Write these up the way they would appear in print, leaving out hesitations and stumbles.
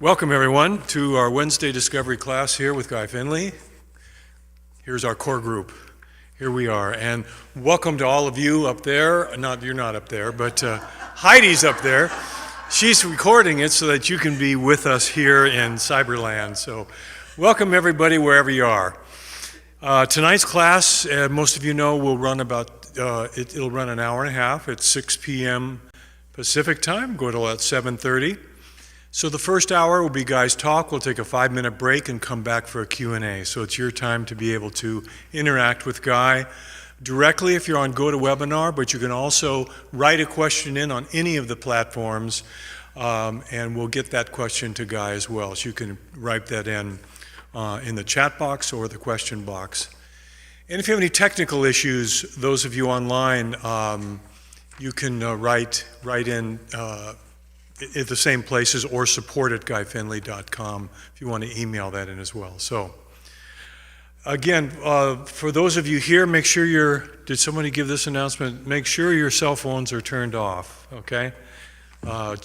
Welcome everyone to our Wednesday Discovery class here with Guy Finley. Here's our core group. Here we are, and welcome to all of you up there. You're not up there, but Heidi's up there. She's recording it so that you can be with us here in Cyberland. So welcome everybody wherever you are. Tonight's class, most of you know, will run it'll run an hour and a half. It's 6 p.m. Pacific time, go till at 7:30. So the first hour will be Guy's talk. We'll take a 5-minute break and come back for a Q&A. So it's your time to be able to interact with Guy directly if you're on GoToWebinar, but you can also write a question in on any of the platforms, and we'll get that question to Guy as well. So you can write that in the chat box or the question box. And if you have any technical issues, those of you online, you can write in at the same places or support@guyfinley.com if you want to email that in as well. So again, for those of you here, make sure did somebody give this announcement? Make sure your cell phones are turned off, okay?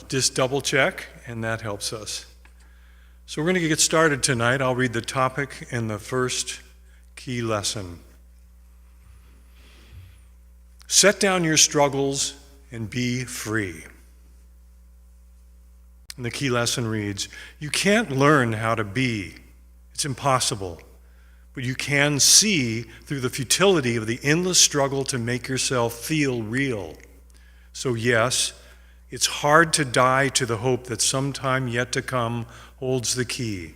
Just double check, and that helps us. So we're going to get started tonight. I'll read the topic in the first key lesson. Set down your struggles and be free. And the key lesson reads, you can't learn how to be. It's impossible. But you can see through the futility of the endless struggle to make yourself feel real. So yes, it's hard to die to the hope that sometime yet to come holds the key.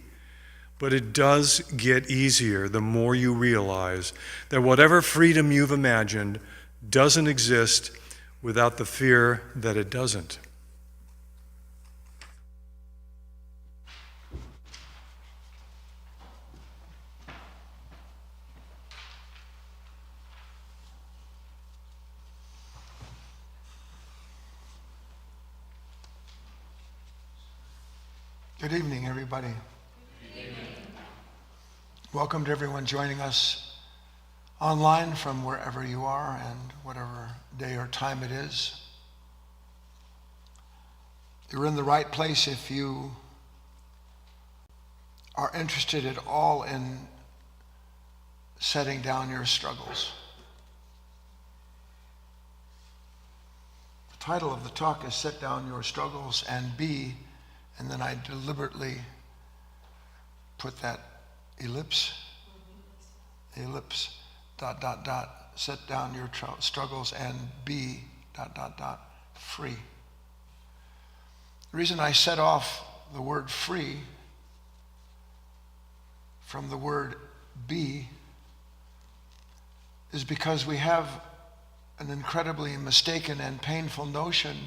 But it does get easier the more you realize that whatever freedom you've imagined doesn't exist without the fear that it doesn't. Good evening, everybody. Good evening. Welcome to everyone joining us online from wherever you are and whatever day or time it is. You're in the right place if you are interested at all in setting down your struggles. The title of the talk is Set Down Your Struggles and Be. And then I deliberately put that ellipse, set down your struggles and be, free. The reason I set off the word free from the word be is because we have an incredibly mistaken and painful notion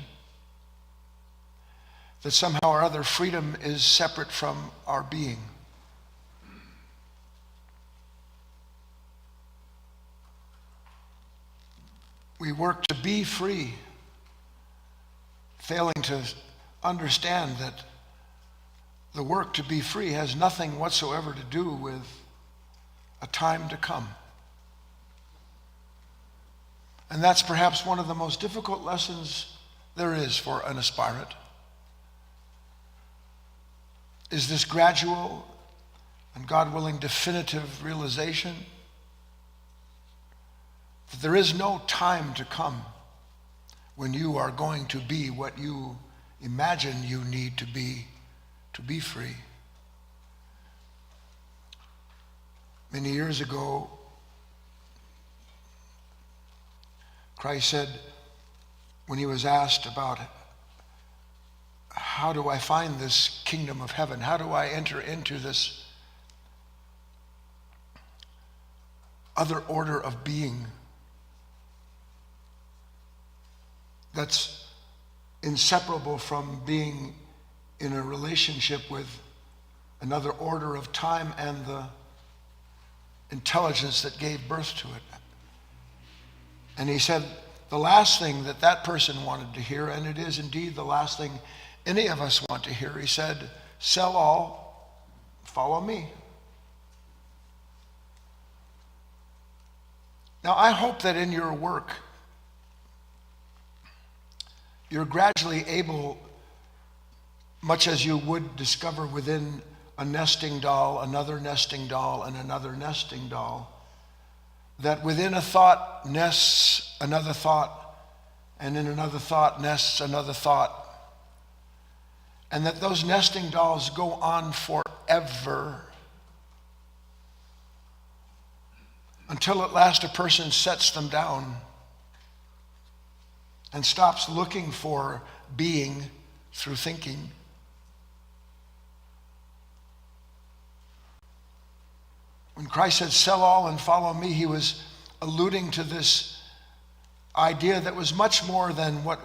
that somehow or other freedom is separate from our being. We work to be free, failing to understand that the work to be free has nothing whatsoever to do with a time to come. And that's perhaps one of the most difficult lessons there is for an aspirant. Is this gradual and, God willing, definitive realization that there is no time to come when you are going to be what you imagine you need to be free. Many years ago, Christ said, when he was asked about how do I find this kingdom of heaven? How do I enter into this other order of being that's inseparable from being in a relationship with another order of time and the intelligence that gave birth to it? And he said the last thing that person wanted to hear, and it is indeed the last thing any of us want to hear, he said, sell all, follow me. Now, I hope that in your work, you're gradually able much as you would discover within a nesting doll, another nesting doll, and another nesting doll, that within a thought nests another thought, and in another thought nests another thought, and that those nesting dolls go on forever until at last a person sets them down and stops looking for being through thinking. When Christ said, "Sell all and follow me," he was alluding to this idea that was much more than what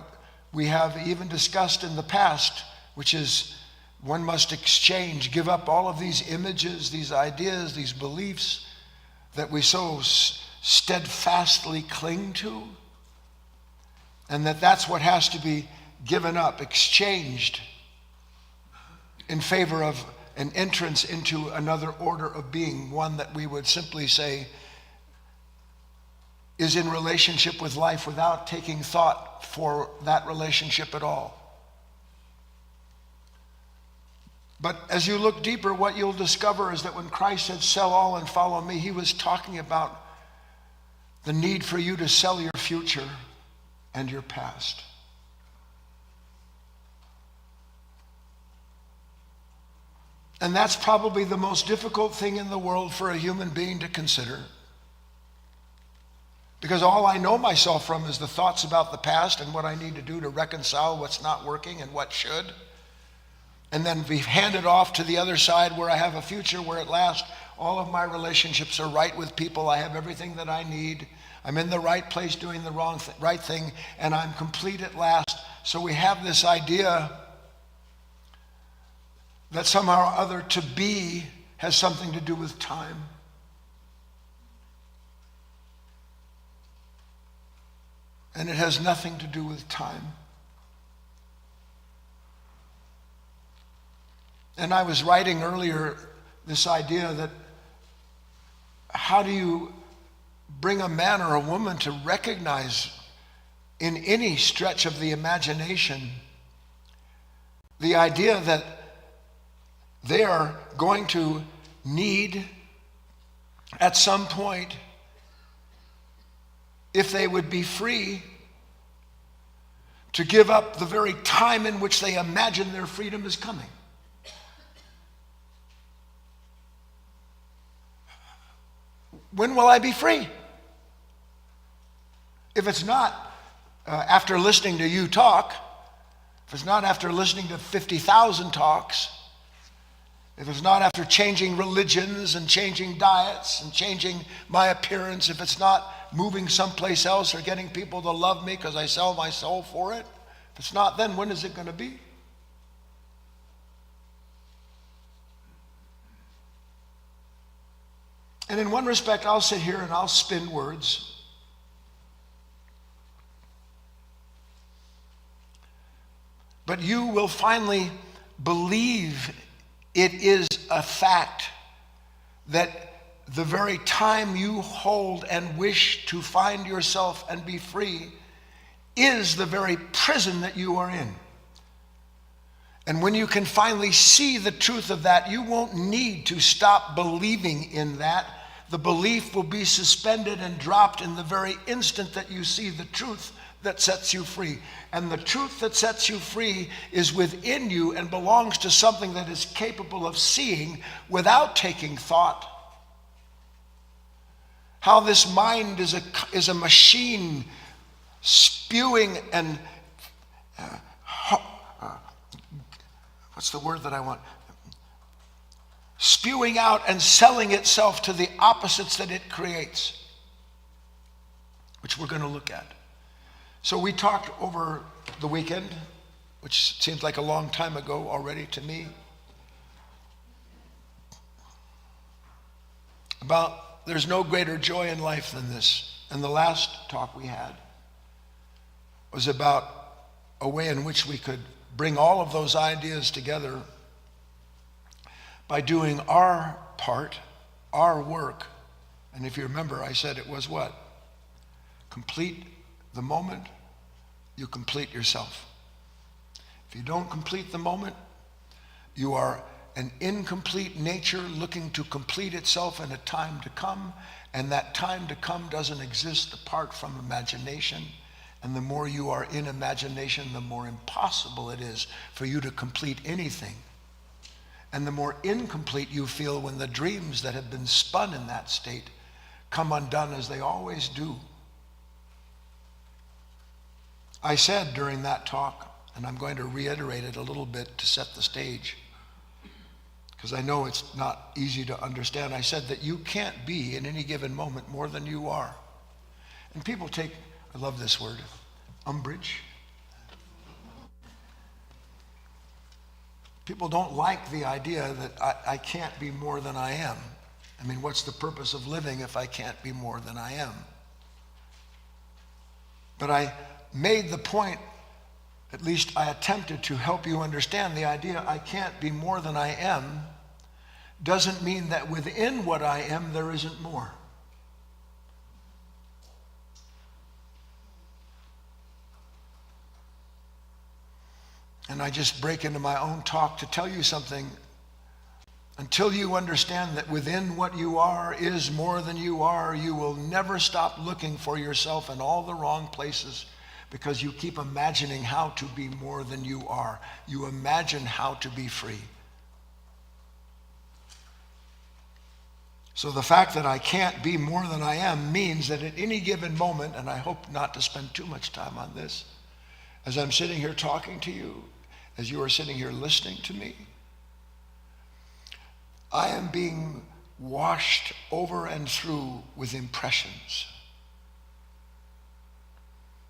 we have even discussed in the past, which is one must exchange, give up all of these images, these ideas, these beliefs that we so steadfastly cling to, and that's what has to be given up, exchanged in favor of an entrance into another order of being, one that we would simply say is in relationship with life without taking thought for that relationship at all. But as you look deeper, what you'll discover is that when Christ said, "Sell all and follow me," he was talking about the need for you to sell your future and your past. And that's probably the most difficult thing in the world for a human being to consider. Because all I know myself from is the thoughts about the past and what I need to do to reconcile what's not working and what should. And then be handed off to the other side where I have a future where at last all of my relationships are right with people. I have everything that I need. I'm in the right place doing the right thing, and I'm complete at last. So we have this idea that somehow or other to be has something to do with time. And it has nothing to do with time. And I was writing earlier this idea that how do you bring a man or a woman to recognize in any stretch of the imagination the idea that they are going to need at some point, if they would be free, to give up the very time in which they imagine their freedom is coming. When will I be free? If it's not after listening to you talk, if it's not after listening to 50,000 talks, if it's not after changing religions and changing diets and changing my appearance, if it's not moving someplace else or getting people to love me because I sell my soul for it, if it's not, then when is it going to be? And in one respect, I'll sit here and I'll spin words. But you will finally believe it is a fact that the very time you hold and wish to find yourself and be free is the very prison that you are in. And when you can finally see the truth of that, you won't need to stop believing in that. The belief will be suspended and dropped in the very instant that you see the truth that sets you free. And the truth that sets you free is within you and belongs to something that is capable of seeing without taking thought. How this mind is a machine spewing and what's the word that I want? Spewing out and selling itself to the opposites that it creates, which we're going to look at. So we talked over the weekend, which seems like a long time ago already to me, about there's no greater joy in life than this. And the last talk we had was about a way in which we could bring all of those ideas together by doing our part, our work. And if you remember, I said it was what? Complete the moment, you complete yourself. If you don't complete the moment, You are an incomplete nature looking to complete itself in a time to come, and that time to come doesn't exist apart from imagination. And the more you are in imagination, the more impossible it is for you to complete anything. And the more incomplete you feel when the dreams that have been spun in that state come undone, as they always do. I said during that talk, and I'm going to reiterate it a little bit to set the stage, because I know it's not easy to understand. I said that you can't be in any given moment more than you are. And people take, I love this word, umbrage. People don't like the idea that I can't be more than I am. I mean, what's the purpose of living if I can't be more than I am? But I made the point, at least I attempted to help you understand the idea I can't be more than I am doesn't mean that within what I am there isn't more. And I just break into my own talk to tell you something. Until you understand that within what you are is more than you are, you will never stop looking for yourself in all the wrong places, because you keep imagining how to be more than you are. You imagine how to be free. So the fact that I can't be more than I am means that at any given moment, and I hope not to spend too much time on this, as I'm sitting here talking to you, as you are sitting here listening to me, I am being washed over and through with impressions.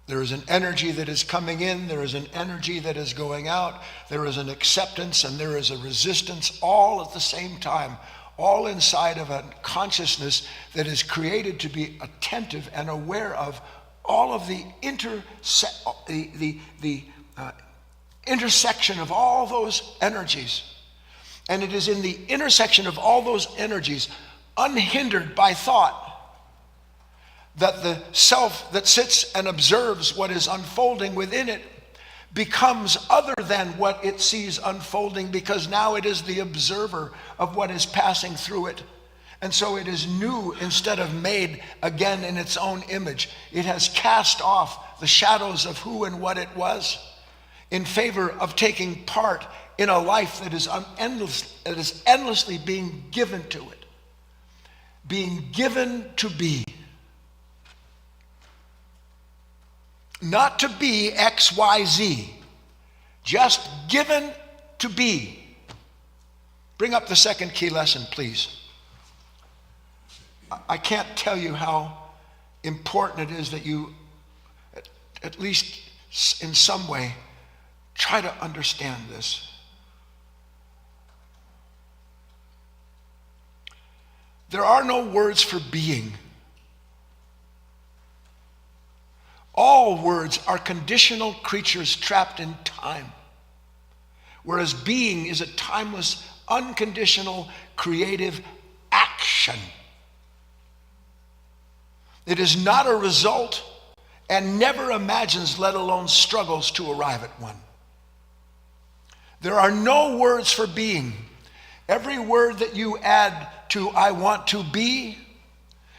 There is an energy that is coming in, there is an energy that is going out, there is an acceptance and there is a resistance, all at the same time, all inside of a consciousness that is created to be attentive and aware of all of the intersection of all those energies. And it is in the intersection of all those energies, unhindered by thought, that the self that sits and observes what is unfolding within it becomes other than what it sees unfolding, because now it is the observer of what is passing through it. And so it is new instead of made again in its own image. It has cast off the shadows of who and what it was in favor of taking part in a life that is endlessly being given to it. Being given to be. Not to be X, Y, Z. Just given to be. Bring up the second key lesson, please. I can't tell you how important it is that you, at least in some way, try to understand this. There are no words for being. All words are conditional creatures trapped in time, whereas being is a timeless, unconditional, creative action. It is not a result and never imagines, let alone struggles to arrive at one. There are no words for being. Every word that you add to I want to be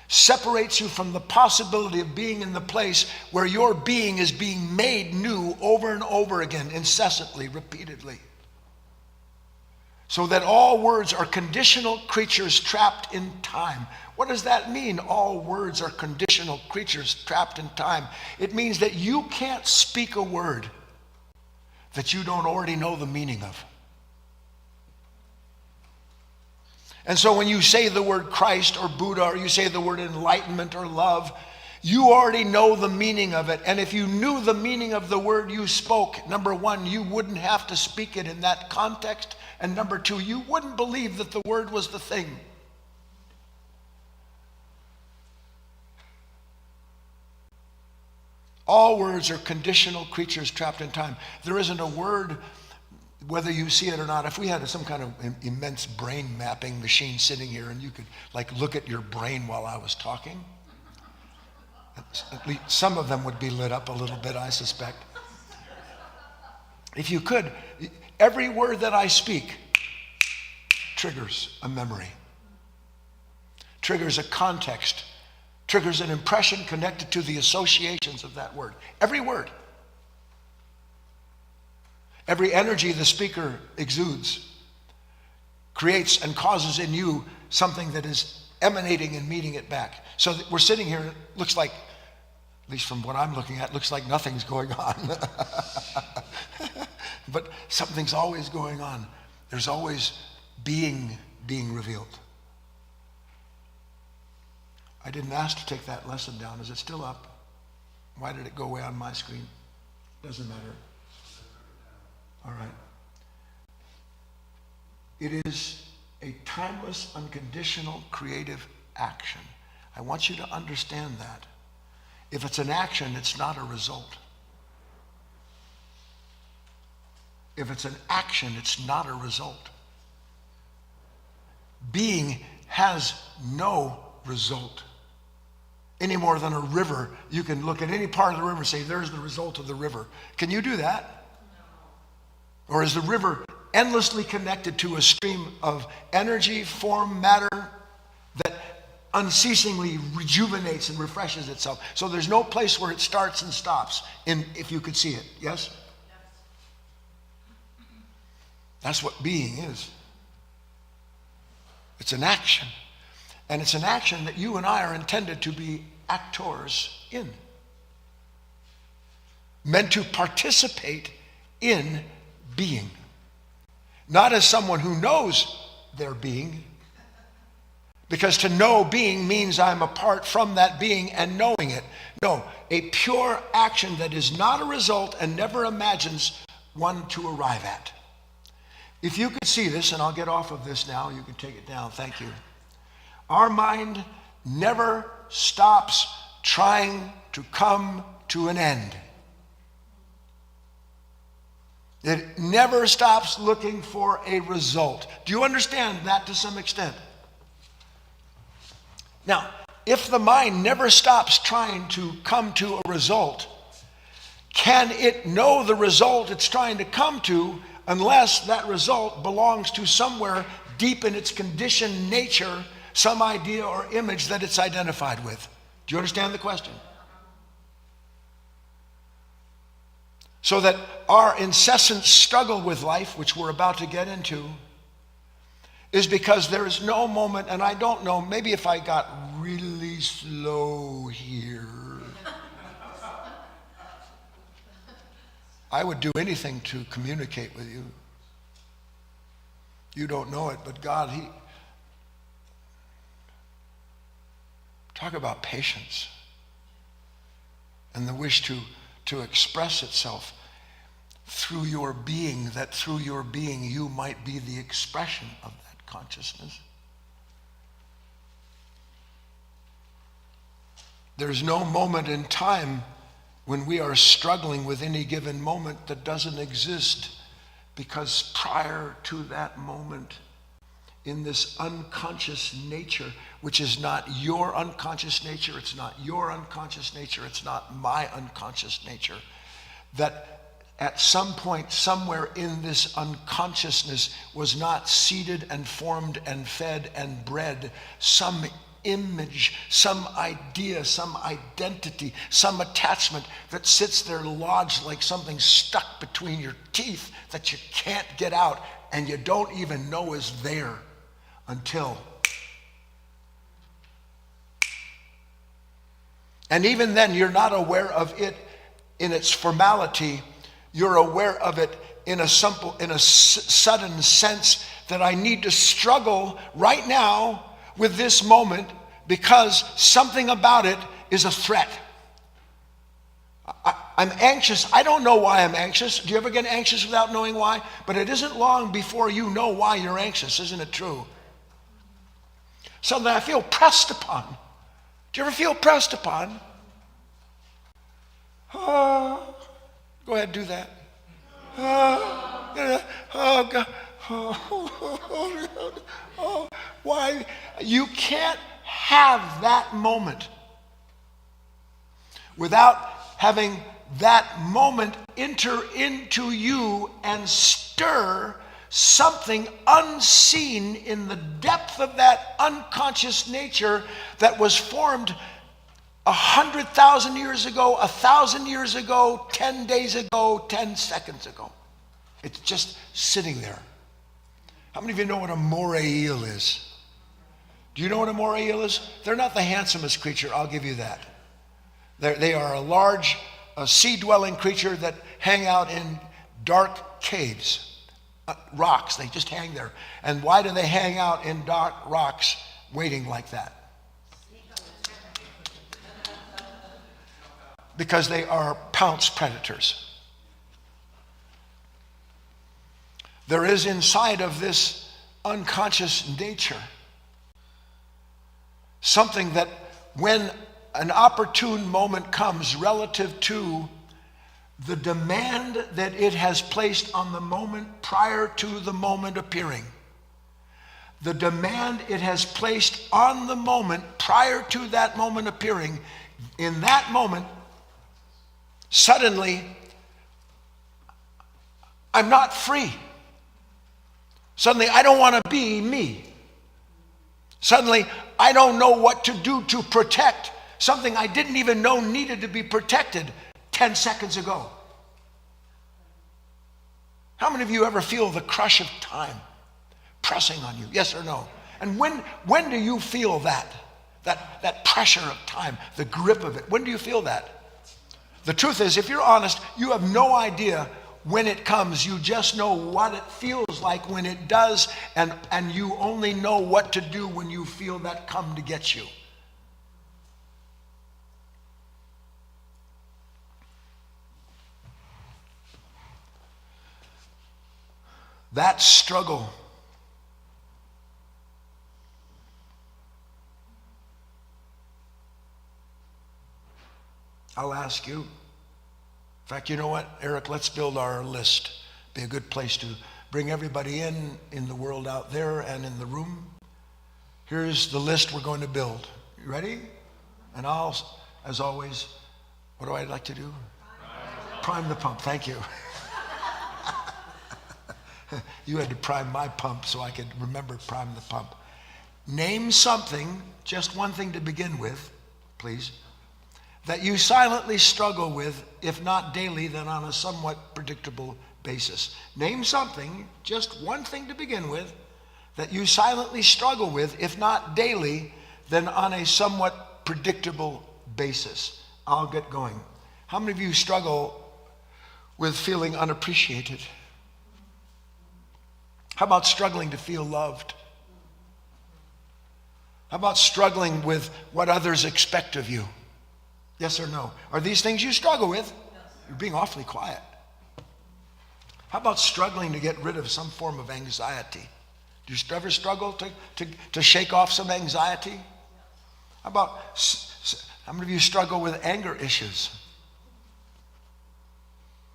separates you from the possibility of being in the place where your being is being made new over and over again, incessantly, repeatedly. So that all words are conditional creatures trapped in time. What does that mean? All words are conditional creatures trapped in time. It means that you can't speak a word that you don't already know the meaning of. And so when you say the word Christ or Buddha, or you say the word enlightenment or love, you already know the meaning of it. And if you knew the meaning of the word you spoke, number one, you wouldn't have to speak it in that context. And number two, you wouldn't believe that the word was the thing. All words are conditional creatures trapped in time. There isn't a word, whether you see it or not. If we had some kind of immense brain mapping machine sitting here and you could look at your brain while I was talking, at least some of them would be lit up a little bit, I suspect. If you could, every word that I speak, triggers a memory, triggers a context, triggers an impression connected to the associations of that word. Every word. Every energy the speaker exudes creates and causes in you something that is emanating and meeting it back. So we're sitting here, and it looks like, at least from what I'm looking at, looks like nothing's going on. But something's always going on. There's always being revealed. I didn't ask to take that lesson down. Is it still up? Why did it go away on my screen? Doesn't matter. All right. It is a timeless, unconditional, creative action. I want you to understand that. If it's an action, it's not a result. If it's an action, it's not a result. Being has no result. Any more than a river, you can look at any part of the river and say, there's the result of the river. Can you do that? No. Or is the river endlessly connected to a stream of energy, form, matter that unceasingly rejuvenates and refreshes itself? So there's no place where it starts and stops, if you could see it. Yes? Yes. That's what being is. It's an action. And it's an action that you and I are intended to be actors in. Meant to participate in being. Not as someone who knows their being, because to know being means I'm apart from that being and knowing it. No, a pure action that is not a result and never imagines one to arrive at. If you could see this, and I'll get off of this now, you can take it down, thank you. Our mind never stops trying to come to an end. It never stops looking for a result. Do you understand that to some extent? Now, if the mind never stops trying to come to a result, can it know the result it's trying to come to unless that result belongs to somewhere deep in its conditioned nature, some idea or image that it's identified with? Do you understand the question? So that our incessant struggle with life, which we're about to get into, is because there is no moment, and I don't know, maybe if I got really slow here, I would do anything to communicate with you. You don't know it, but God, talk about patience and the wish to express itself through your being, that through your being you might be the expression of that consciousness. There's no moment in time when we are struggling with any given moment that doesn't exist, because prior to that moment, in this unconscious nature, which is not your unconscious nature, it's not your unconscious nature, it's not my unconscious nature, that at some point, somewhere in this unconsciousness was not seeded and formed and fed and bred some image, some idea, some identity, some attachment that sits there lodged like something stuck between your teeth that you can't get out and you don't even know is there until. And even then, you're not aware of it in its formality. You're aware of it in a sudden sense that I need to struggle right now with this moment because something about it is a threat. I'm anxious. I don't know why I'm anxious. Do you ever get anxious without knowing why? But it isn't long before you know why you're anxious. Isn't it true? Something I feel pressed upon. Do you ever feel pressed upon? Go ahead, do that. Oh, God. Oh, why? You can't have that moment without having that moment enter into you and stir something unseen in the depth of that unconscious nature that was formed 100,000 years ago, 1,000 years ago, 10 days ago, 10 seconds ago. It's just sitting there. How many of you know what a moray eel is? Do you know what a moray eel is? They're not the handsomest creature, I'll give you that. They are a large sea-dwelling creature that hang out in dark caves. Rocks, they just hang there. And why do they hang out in dark rocks waiting like that? Because they are pounce predators. There is inside of this unconscious nature something that when an opportune moment comes relative to the demand that it has placed on the moment prior to the moment appearing. The demand it has placed on the moment prior to that moment appearing. In that moment, suddenly, I'm not free. Suddenly, I don't want to be me. Suddenly, I don't know what to do to protect something I didn't even know needed to be protected 10 seconds ago. How many of you ever feel the crush of time pressing on you? Yes or no? And when do you feel that pressure of time, the grip of it? When do you feel that? The truth is, if you're honest, you have no idea when it comes. You just know what it feels like when it does, and you only know what to do when you feel that come to get you. That struggle I'll ask you. In fact, you know what, Eric, let's build our list. Be a good place to bring everybody in the world out there and in the room. Here's the list we're going to build. You ready? And I'll, as always, what do I like to do? Prime the pump. Thank you. You had to prime my pump so I could remember prime the pump. Name something, just one thing to begin with, please, that you silently struggle with, if not daily, then on a somewhat predictable basis. Name something, just one thing to begin with, that you silently struggle with, if not daily, then on a somewhat predictable basis. I'll get going. How many of you struggle with feeling unappreciated? How about struggling to feel loved? How about struggling with what others expect of you? Yes or no? Are these things you struggle with? You're being awfully quiet. How about struggling to get rid of some form of anxiety? Do you ever struggle to shake off some anxiety? How many of you struggle with anger issues?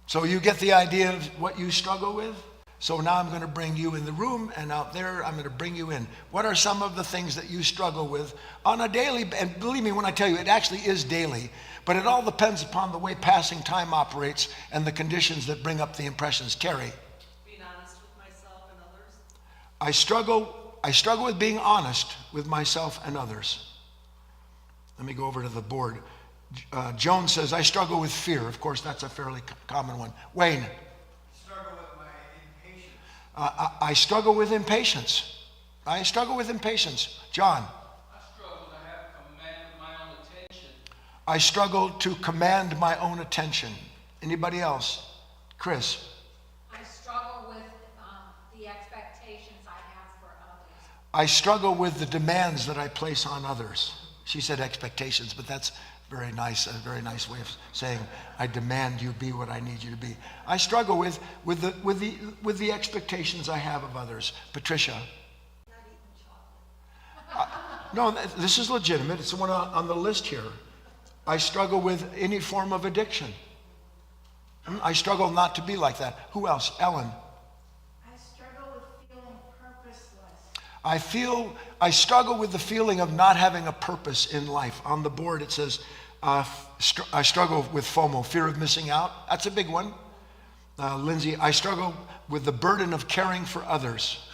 So you get the idea of what you struggle with? So now I'm going to bring you in the room, and out there I'm going to bring you in. What are some of the things that you struggle with on a daily, and believe me when I tell you, it actually is daily, but it all depends upon the way passing time operates and the conditions that bring up the impressions. Terry? Being honest with myself and others. I struggle with being honest with myself and others. Let me go over to the board. Joan says, I struggle with fear. Of course, that's a fairly common one. Wayne? I struggle with impatience. I struggle with impatience. John? I struggle to have command of my own attention. I struggle to command my own attention. Anybody else? Chris? I struggle with the expectations I have for others. I struggle with the demands that I place on others. She said expectations, but that's a very nice way of saying I demand you be what I need you to be. I struggle with the expectations I have of others. Patricia. Not eating chocolate. No, this is legitimate. It's the one on the list here. I struggle with any form of addiction. I struggle not to be like that. Who else? Ellen. I struggle with feeling purposeless. I struggle with the feeling of not having a purpose in life. On the board it says, I struggle with FOMO, fear of missing out. That's a big one. Lindsay, I struggle with the burden of caring for others.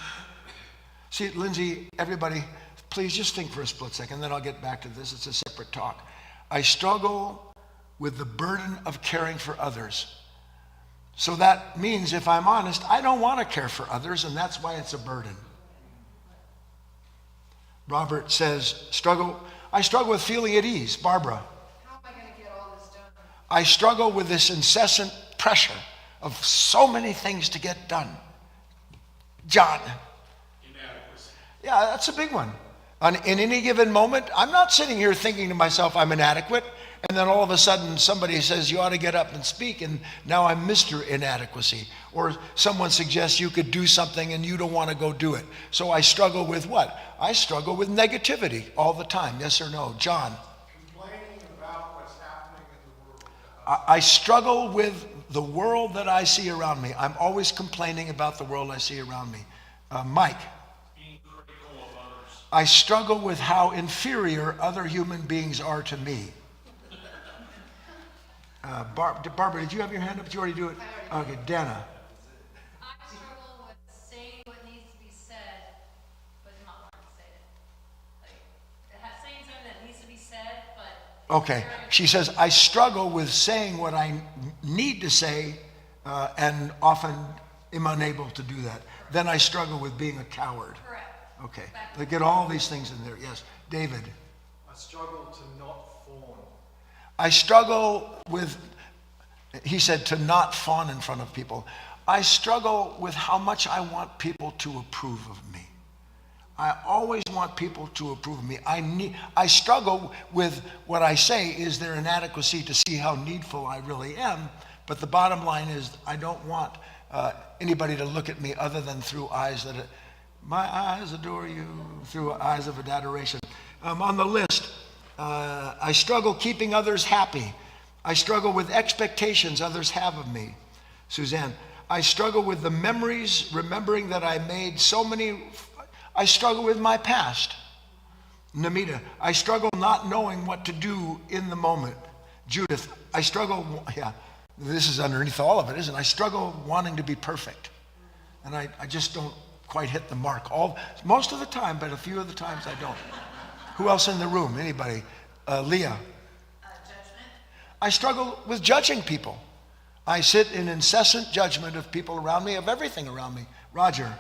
See, Lindsay, everybody, please just think for a split second, then I'll get back to this. It's a separate talk. I struggle with the burden of caring for others. So that means, if I'm honest, I don't want to care for others, and that's why it's a burden. Robert says, I struggle with feeling at ease. Barbara. How am I going to get all this done? I struggle with this incessant pressure of so many things to get done. John. Inadequacy. Yeah, that's a big one. In any given moment, I'm not sitting here thinking to myself, I'm inadequate, and then all of a sudden somebody says, you ought to get up and speak, and now I'm Mr. Inadequacy. Or someone suggests you could do something and you don't want to go do it. So I struggle with what? I struggle with negativity all the time. Yes or no? John. Complaining about what's happening in the world. I struggle with the world that I see around me. I'm always complaining about the world I see around me. Mike. Being critical of others. I struggle with how inferior other human beings are to me. Barbara, did you have your hand up? Did you already do it? Okay, Dana. I struggle with saying what needs to be said, but not wanting to say it. Like, saying something that needs to be said, but... Okay, she says, I struggle with saying what I need to say and often am unable to do that. Then I struggle with being a coward. Correct. Okay, they get all these things in there. Yes, David. I struggle to not fawn. I struggle with, he said, to not fawn in front of people. I struggle with how much I want people to approve of me. I always want people to approve of me. I struggle with what I say is their inadequacy to see how needful I really am. But the bottom line is I don't want anybody to look at me other than through eyes that, my eyes adore you, through eyes of adoration. On the list, I struggle keeping others happy. I struggle with expectations others have of me. Suzanne, I struggle with the memories, remembering that I made so many. I struggle with my past. Namita, I struggle not knowing what to do in the moment. Judith, I struggle, yeah, this is underneath all of it, isn't it? I struggle wanting to be perfect. And I just don't quite hit the mark. Most of the time, but a few of the times I don't. Who else in the room? Anybody? Leah. Judgment. I struggle with judging people. I sit in incessant judgment of people around me, of everything around me. Roger.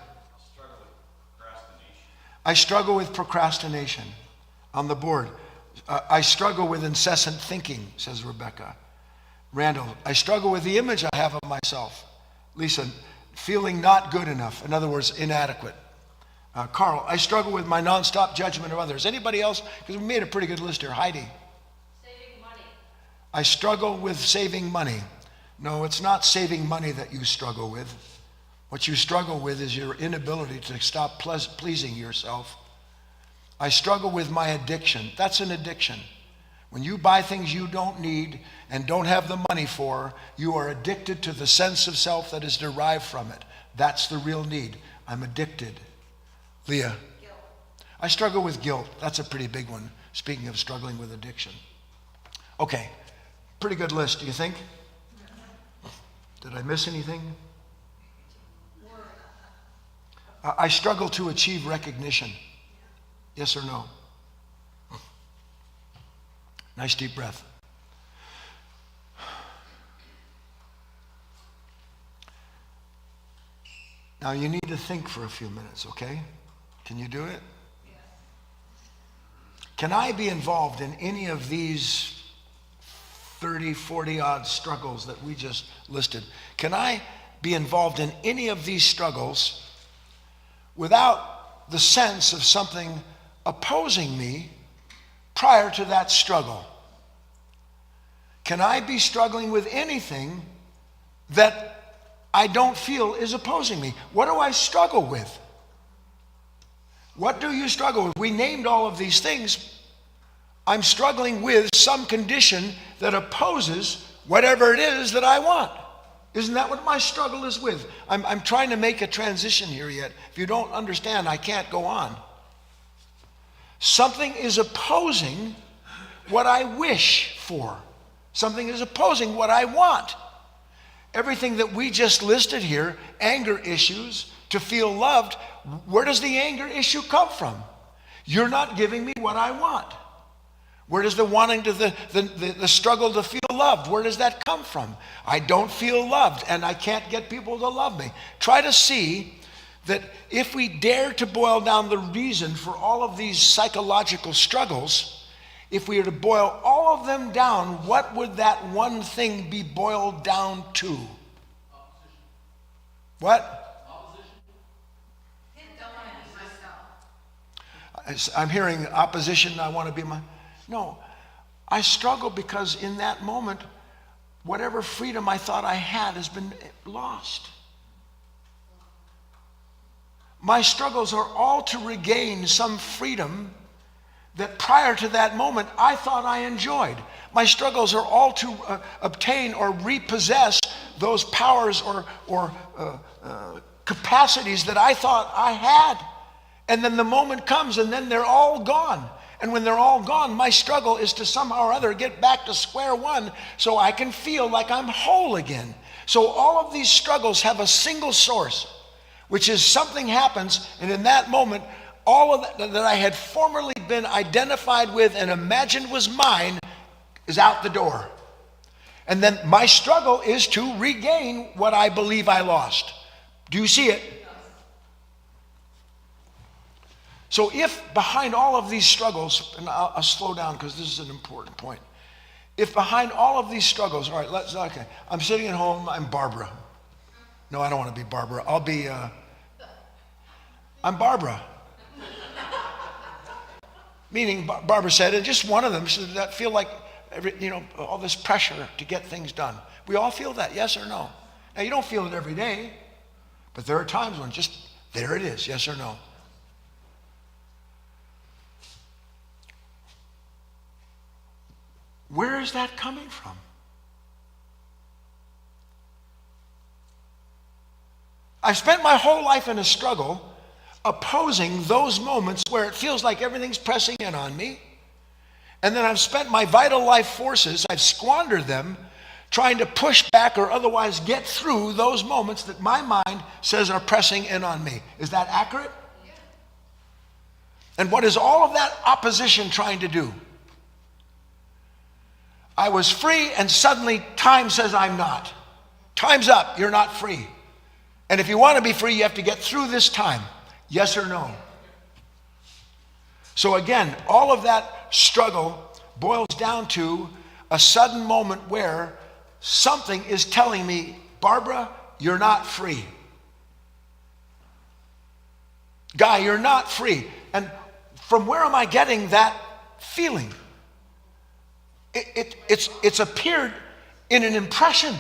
I struggle with procrastination. On the board. I struggle with incessant thinking, says Rebecca. Randall, I struggle with the image I have of myself. Lisa, feeling not good enough. In other words, inadequate. Carl, I struggle with my nonstop judgment of others. Anybody else? Because we made a pretty good list here. Heidi. Saving money. I struggle with saving money. No, it's not saving money that you struggle with. What you struggle with is your inability to stop pleasing yourself. I struggle with my addiction. That's an addiction. When you buy things you don't need and don't have the money for, you are addicted to the sense of self that is derived from it. That's the real need. I'm addicted. Leah. Guilt. I struggle with guilt. That's a pretty big one, speaking of struggling with addiction. Okay, pretty good list, do you think? Did I miss anything? I struggle to achieve recognition. Yes or no? Nice deep breath. Now you need to think for a few minutes, okay? Can you do it? Yes. Can I be involved in any of these 30, 40 odd struggles that we just listed? Can I be involved in any of these struggles without the sense of something opposing me prior to that struggle? Can I be struggling with anything that I don't feel is opposing me? What do I struggle with? What do you struggle with? We named all of these things. I'm struggling with some condition that opposes whatever it is that I want. Isn't that what my struggle is with? I'm trying to make a transition here yet. If you don't understand, I can't go on. Something is opposing what I wish for. Something is opposing what I want. Everything that we just listed here, anger issues, to feel loved, where does the anger issue come from? You're not giving me what I want. Where does the wanting to, the struggle to feel loved, where does that come from? I don't feel loved and I can't get people to love me. Try to see that if we dare to boil down the reason for all of these psychological struggles, if we were to boil all of them down, what would that one thing be boiled down to? Opposition. What? Opposition. I'm hearing opposition, I want to be my... No, I struggle because in that moment, whatever freedom I thought I had has been lost. My struggles are all to regain some freedom that prior to that moment I thought I enjoyed. My struggles are all to obtain or repossess those powers or capacities that I thought I had. And then the moment comes and then they're all gone. And when they're all gone, my struggle is to somehow or other get back to square one so I can feel like I'm whole again. So all of these struggles have a single source, which is something happens, and in that moment, all of that I had formerly been identified with and imagined was mine is out the door. And then my struggle is to regain what I believe I lost. Do you see it? So if behind all of these struggles, and I'll slow down because this is an important point. If behind all of these struggles, all right, okay, I'm sitting at home, I'm Barbara. No, I don't want to be Barbara. I'm Barbara. Meaning, Barbara said, and just one of them, so that feel like, all this pressure to get things done. We all feel that, yes or no? Now, you don't feel it every day, but there are times when just, there it is, yes or no? Where is that coming from? I've spent my whole life in a struggle opposing those moments where it feels like everything's pressing in on me. And then I've spent my vital life forces, I've squandered them, trying to push back or otherwise get through those moments that my mind says are pressing in on me. Is that accurate? Yeah. And what is all of that opposition trying to do? I was free and suddenly time says I'm not. Time's up, you're not free. And if you want to be free, you have to get through this time. Yes or no? So again, all of that struggle boils down to a sudden moment where something is telling me, Barbara, you're not free. Guy, you're not free. And from where am I getting that feeling? It's appeared in an impression.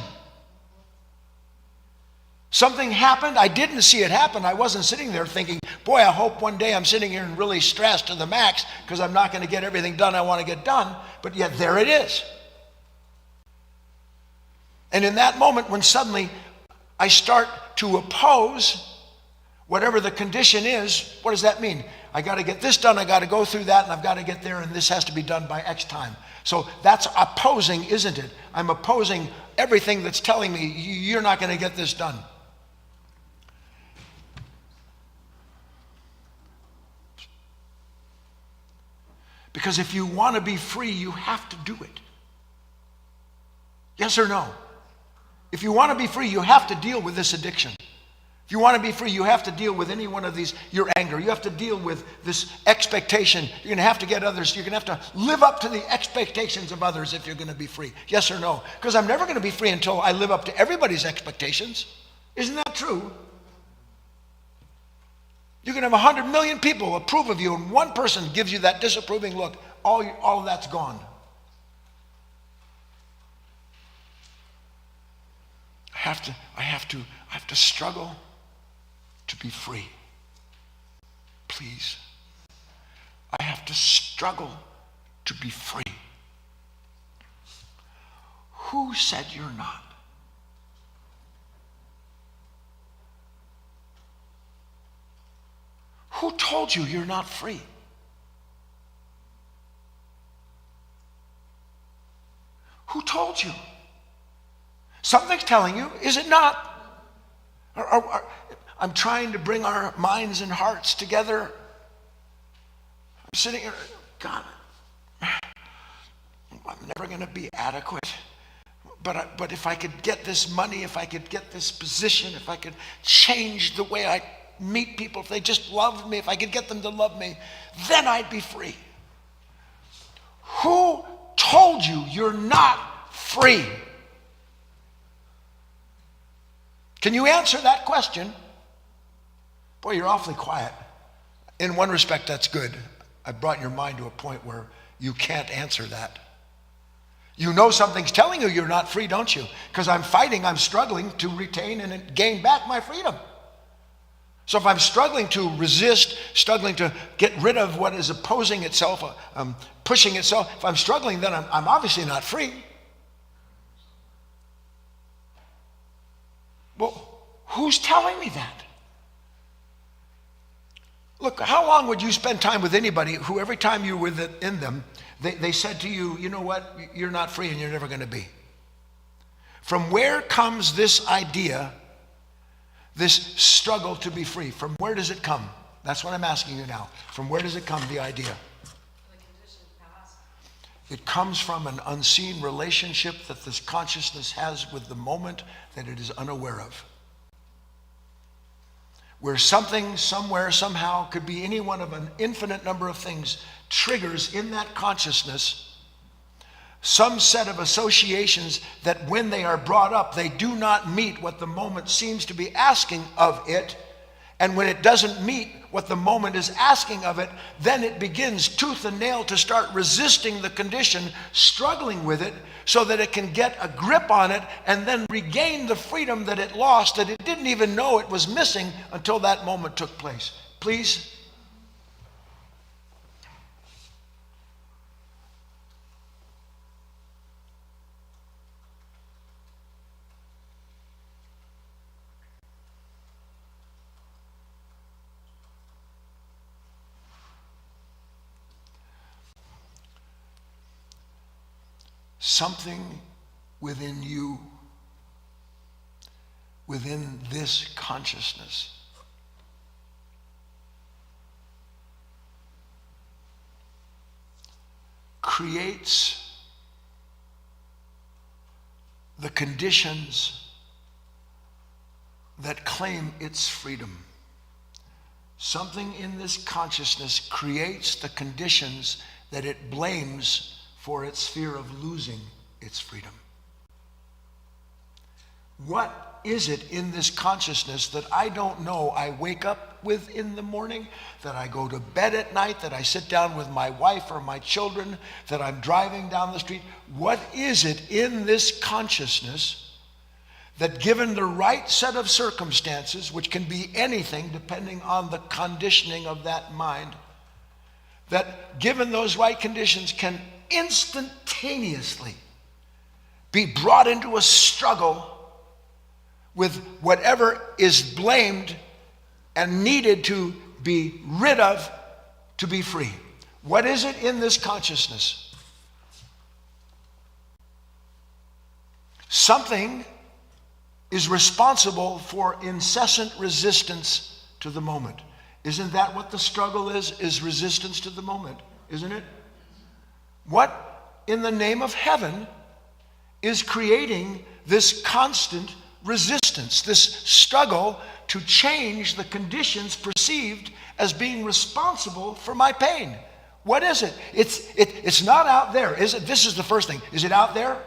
Something happened. I didn't see it happen. I wasn't sitting there thinking, boy, I hope one day I'm sitting here and really stressed to the max because I'm not going to get everything done I want to get done. But yet there it is. And in that moment when suddenly I start to oppose whatever the condition is, what does that mean? I got to get this done, I got to go through that, and I've got to get there, and this has to be done by X time. So that's opposing, isn't it? I'm opposing everything that's telling me you're not going to get this done. Because if you want to be free, you have to do it. Yes or no? If you want to be free, you have to deal with this addiction. If you want to be free, you have to deal with any one of these, your anger. You have to deal with this expectation. You're going to have to get others. You're going to have to live up to the expectations of others if you're going to be free. Yes or no? Because I'm never going to be free until I live up to everybody's expectations. Isn't that true? You can have 100 million people approve of you, and one person gives you that disapproving look. All of that's gone. I have to struggle to be free. Please. I have to struggle to be free. Who said you're not? Who told you you're not free? Who told you? Something's telling you, is it not? I'm trying to bring our minds and hearts together. I'm sitting here, God, I'm never going to be adequate. But if I could get this money, if I could get this position, if I could change the way I meet people, if they just loved me, if I could get them to love me, then I'd be free. Who told you you're not free? Can you answer that question? Boy, you're awfully quiet. In one respect, that's good. I brought your mind to a point where you can't answer that. You know something's telling you you're not free, don't you? Because I'm fighting, I'm struggling to retain and gain back my freedom. So if I'm struggling to resist, struggling to get rid of what is opposing itself, pushing itself, if I'm struggling, then I'm obviously not free. Well, who's telling me that? Look, how long would you spend time with anybody who every time you were in them, they said to you, you know what, you're not free and you're never going to be? From where comes this idea, this struggle to be free? From where does it come? That's what I'm asking you now. From where does it come, the idea? It comes from an unseen relationship that this consciousness has with the moment that it is unaware of. Where something, somewhere, somehow, could be any one of an infinite number of things, triggers in that consciousness some set of associations that when they are brought up, they do not meet what the moment seems to be asking of it. And when it doesn't meet what the moment is asking of it, then it begins tooth and nail to start resisting the condition, struggling with it so that it can get a grip on it and then regain the freedom that it lost, that it didn't even know it was missing until that moment took place. Please? Something within you, within this consciousness, creates the conditions that claim its freedom. Something in this consciousness creates the conditions that it blames for its fear of losing its freedom. What is it in this consciousness that I don't know I wake up with in the morning, that I go to bed at night, that I sit down with my wife or my children, that I'm driving down the street? What is it in this consciousness that, given the right set of circumstances, which can be anything depending on the conditioning of that mind, that given those right conditions can instantaneously be brought into a struggle with whatever is blamed and needed to be rid of to be free? What is it in this consciousness? Something is responsible for incessant resistance to the moment. Isn't that what the struggle is resistance to the moment, isn't it? What in the name of heaven is creating this constant resistance, this struggle to change the conditions perceived as being responsible for my pain? What is it? It's not out there, is it? This is the first thing. Is it out there?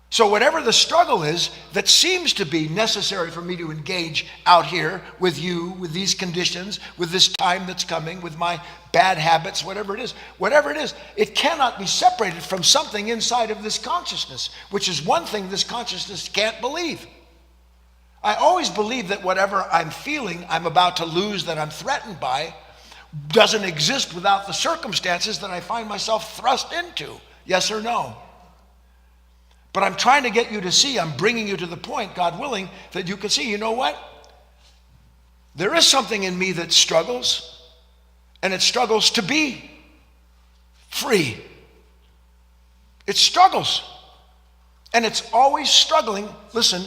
So whatever the struggle is that seems to be necessary for me to engage out here with you, with these conditions, with this time that's coming, with my bad habits, whatever it is, it cannot be separated from something inside of this consciousness, which is one thing this consciousness can't believe. I always believe that whatever I'm feeling I'm about to lose, that I'm threatened by, doesn't exist without the circumstances that I find myself thrust into. Yes or no? But I'm trying to get you to see, I'm bringing you to the point, God willing, that you can see, you know what? There is something in me that struggles, and it struggles to be free. It struggles. And it's always struggling, listen,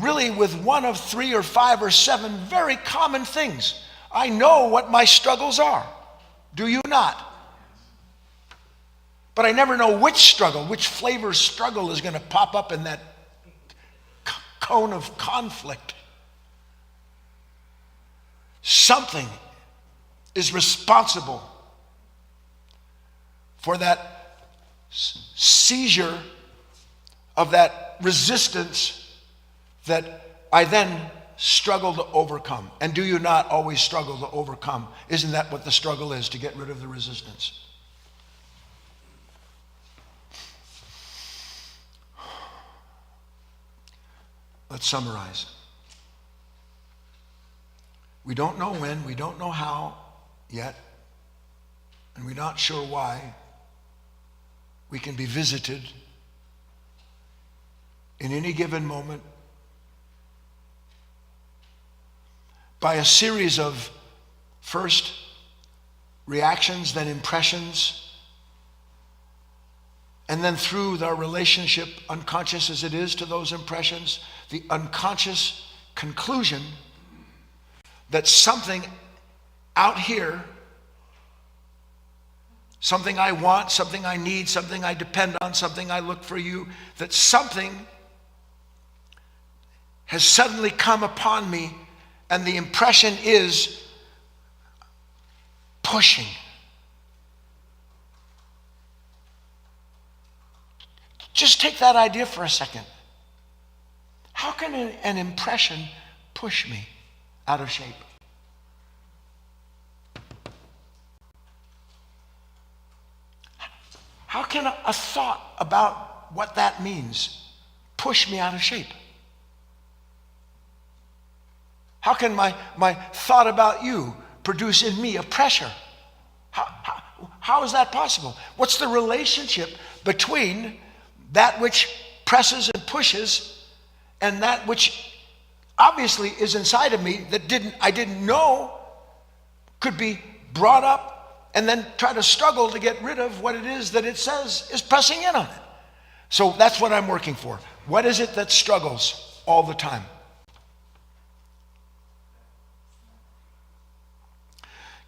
really with one of 3 or 5 or 7 very common things. I know what my struggles are. Do you not? But I never know which struggle, which flavor struggle is going to pop up in that cone of conflict. Something is responsible for that seizure of that resistance that I then struggle to overcome. And do you not always struggle to overcome? Isn't that what the struggle is, to get rid of the resistance? Let's summarize. We don't know when, we don't know how yet, and we're not sure why we can be visited in any given moment by a series of first reactions, then impressions, and then through our relationship, unconscious as it is to those impressions, the unconscious conclusion that something out here, something I want, something I need, something I depend on, something I look for you, that something has suddenly come upon me, and the impression is pushing. Just take that idea for a second. How can an impression push me out of shape? How can a thought about what that means push me out of shape? How can my thought about you produce in me a pressure? How is that possible? What's the relationship between that which presses and pushes and that which obviously is inside of me that I didn't know could be brought up and then try to struggle to get rid of what it is that it says is pressing in on it? So that's what I'm working for. What is it that struggles all the time?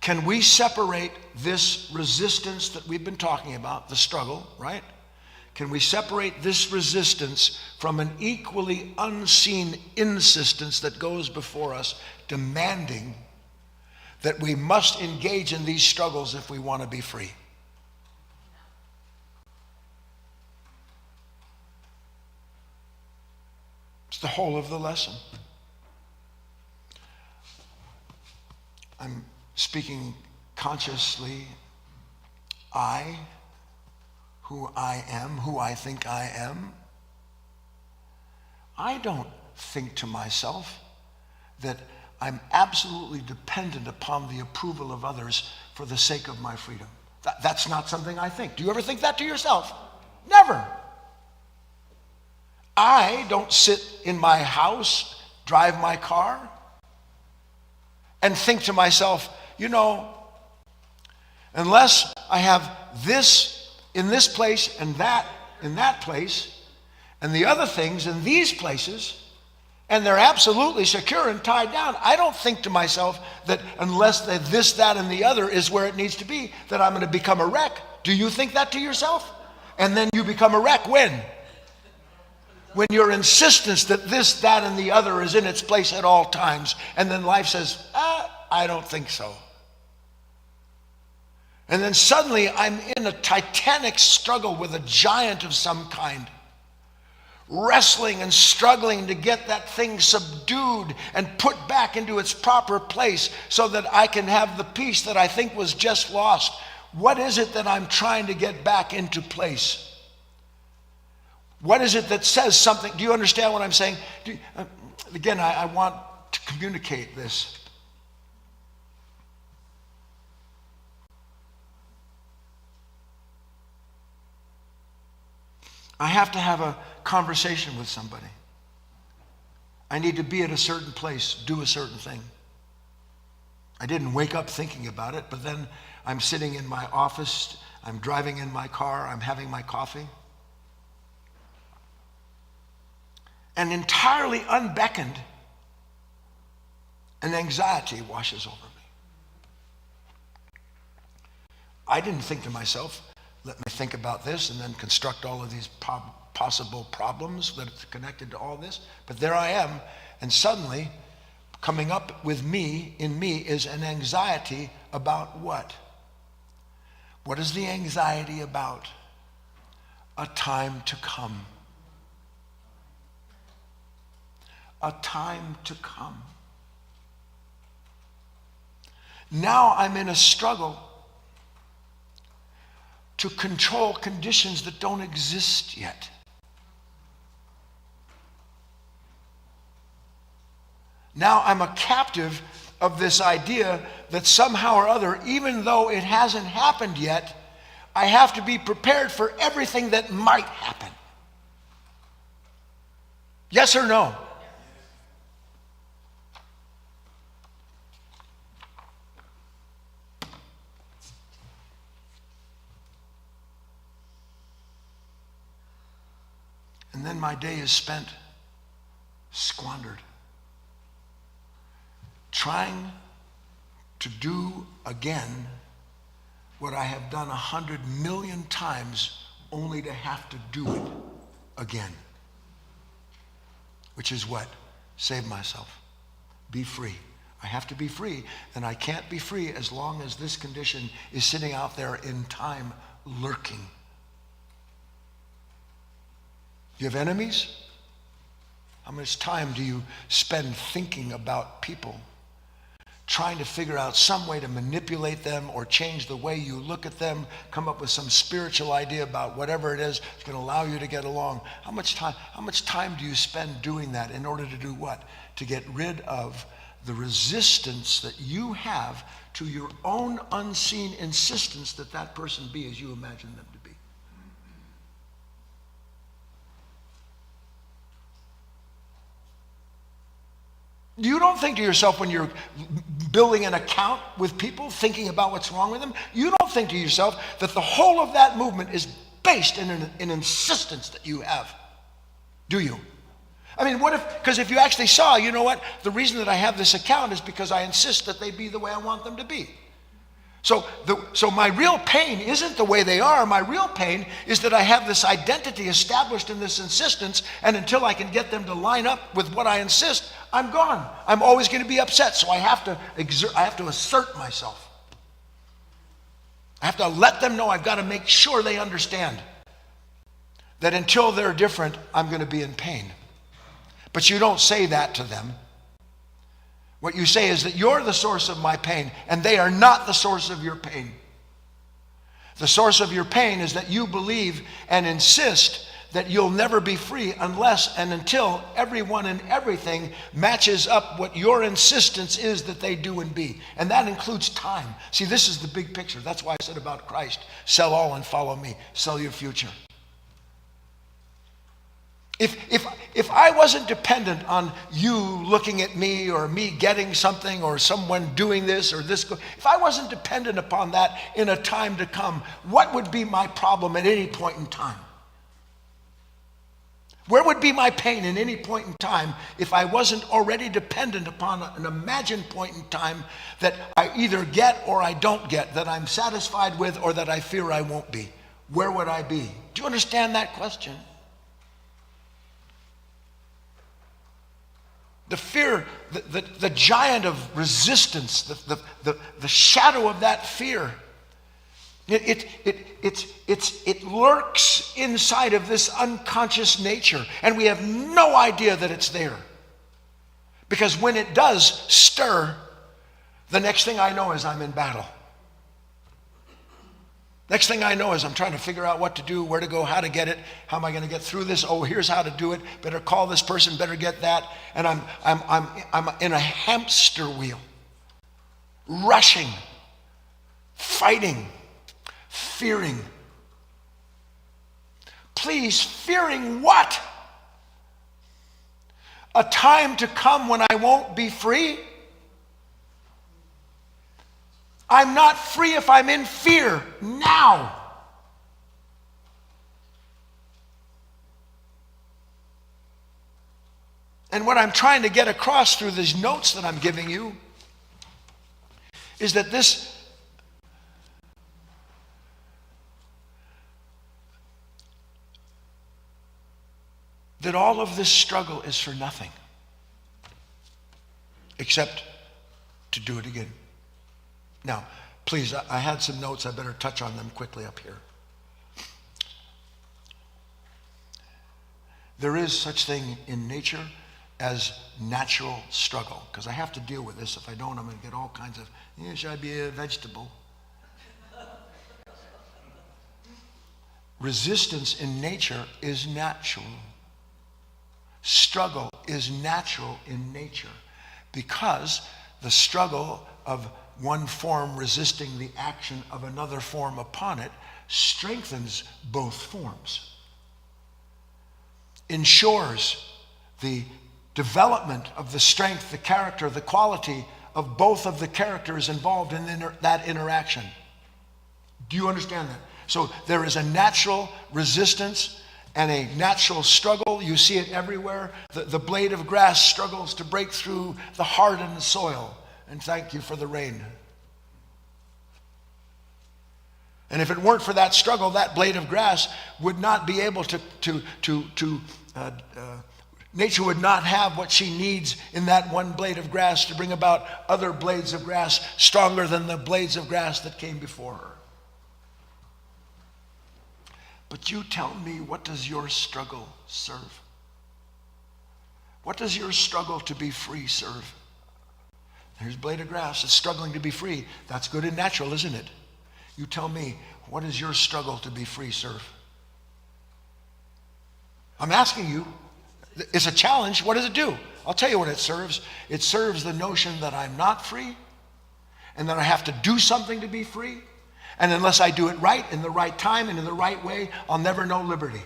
Can we separate this resistance that we've been talking about, the struggle, right? Can we separate this resistance from an equally unseen insistence that goes before us, demanding that we must engage in these struggles if we want to be free? It's the whole of the lesson. I'm speaking consciously. Who I am, who I think I am. I don't think to myself that I'm absolutely dependent upon the approval of others for the sake of my freedom. That's not something I think. Do you ever think that to yourself? Never. I don't sit in my house, drive my car, and think to myself, you know, unless I have this in this place and that in that place, and the other things in these places, and they're absolutely secure and tied down, I don't think to myself that unless this, that, and the other is where it needs to be, that I'm going to become a wreck. Do you think that to yourself? And then you become a wreck when? When your insistence that this, that, and the other is in its place at all times, and then life says, I don't think so. And then suddenly I'm in a titanic struggle with a giant of some kind, wrestling and struggling to get that thing subdued and put back into its proper place so that I can have the peace that I think was just lost. What is it that I'm trying to get back into place? What is it that says something? Do you understand what I'm saying? Again, I want to communicate this. I have to have a conversation with somebody. I need to be at a certain place, do a certain thing. I didn't wake up thinking about it, but then I'm sitting in my office, I'm driving in my car, I'm having my coffee. and entirely unbeckoned, an anxiety washes over me. I didn't think to myself, let me think about this and then construct all of these possible problems that are connected to all this. But there I am, and suddenly coming up with me, in me, is an anxiety about what? What is the anxiety about? A time to come. A time to come. Now I'm in a struggle to control conditions that don't exist yet. Now I'm a captive of this idea that somehow or other, even though it hasn't happened yet, I have to be prepared for everything that might happen. Yes or no? And then my day is spent squandered trying to do again what I have done 100 million times only to have to do it again. Which is what? Save myself. Be free. I have to be free, and I can't be free as long as this condition is sitting out there in time lurking. You have enemies? How much time do you spend thinking about people, trying to figure out some way to manipulate them or change the way you look at them, come up with some spiritual idea about whatever it is that's going to allow you to get along? How much time do you spend doing that in order to do what? To get rid of the resistance that you have to your own unseen insistence that that person be as you imagine them to be. You don't think to yourself when you're building an account with people, thinking about what's wrong with them, you don't think to yourself that the whole of that movement is based in an insistence that you have. Do you? I mean, what if, because if you actually saw, you know what, the reason that I have this account is because I insist that they be the way I want them to be. So my real pain isn't the way they are. My real pain is that I have this identity established in this insistence, and until I can get them to line up with what I insist, I'm gone. I'm always going to be upset, so I have to assert myself. I have to let them know. I've got to make sure they understand that until they're different, I'm going to be in pain. But you don't say that to them. What you say is that you're the source of my pain, and they are not the source of your pain. The source of your pain is that you believe and insist that you'll never be free unless and until everyone and everything matches up what your insistence is that they do and be. And that includes time. See, this is the big picture. That's why I said about Christ, sell all and follow me. Sell your future. If I wasn't dependent on you looking at me or me getting something or someone doing this or this, if I wasn't dependent upon that in a time to come, what would be my problem at any point in time? Where would be my pain in any point in time if I wasn't already dependent upon an imagined point in time that I either get or I don't get, that I'm satisfied with or that I fear I won't be? Where would I be? Do you understand that question? The fear, the giant of resistance, the shadow of that fear, it lurks inside of this unconscious nature, and we have no idea that it's there. Because when it does stir, the next thing I know is I'm in battle. Next thing I know is I'm trying to figure out what to do, where to go, how to get it, how am I going to get through this? Oh, here's how to do it. Better call this person, better get that. And I'm in a hamster wheel, rushing, fighting, fearing. Please, fearing what? A time to come when I won't be free? I'm not free if I'm in fear now. And what I'm trying to get across through these notes that I'm giving you is that that all of this struggle is for nothing except to do it again. Now, please, I had some notes. I better touch on them quickly up here. There is such thing in nature as natural struggle, because I have to deal with this. If I don't, I'm going to get all kinds of, should I be a vegetable? Resistance in nature is natural. Struggle is natural in nature because the struggle of one form resisting the action of another form upon it strengthens both forms, ensures the development of the strength, the character, the quality of both of the characters involved in that interaction. Do you understand that? So there is a natural resistance and a natural struggle. You see it everywhere. The blade of grass struggles to break through the hardened soil. And thank you for the rain. And if it weren't for that struggle, that blade of grass would not be able nature would not have what she needs in that one blade of grass to bring about other blades of grass stronger than the blades of grass that came before her. But you tell me, what does your struggle serve? What does your struggle to be free serve? Here's a blade of grass that's struggling to be free. That's good and natural, isn't it? You tell me, what does your struggle to be free serve? I'm asking you. It's a challenge. What does it do? I'll tell you what it serves. It serves the notion that I'm not free and that I have to do something to be free. And unless I do it right, in the right time, and in the right way, I'll never know liberty.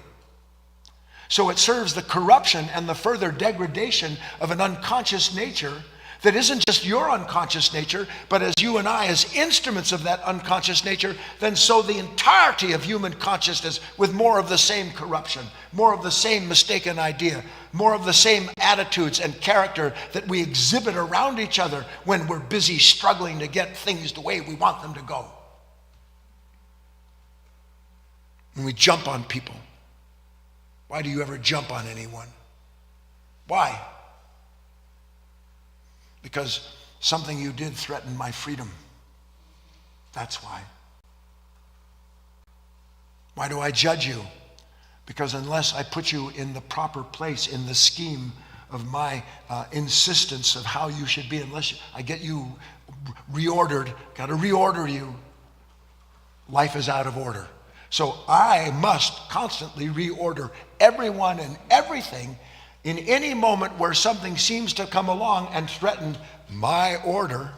So it serves the corruption and the further degradation of an unconscious nature that isn't just your unconscious nature, but as you and I, as instruments of that unconscious nature, then sow the entirety of human consciousness with more of the same corruption, more of the same mistaken idea, more of the same attitudes and character that we exhibit around each other when we're busy struggling to get things the way we want them to go. When we jump on people. Why do you ever jump on anyone? Why? Because something you did threatened my freedom. That's why. Why do I judge you? Because unless I put you in the proper place in the scheme of my insistence of how you should be, unless I get you reordered, got to reorder you, life is out of order. So I must constantly reorder everyone and everything in any moment where something seems to come along and threaten my order.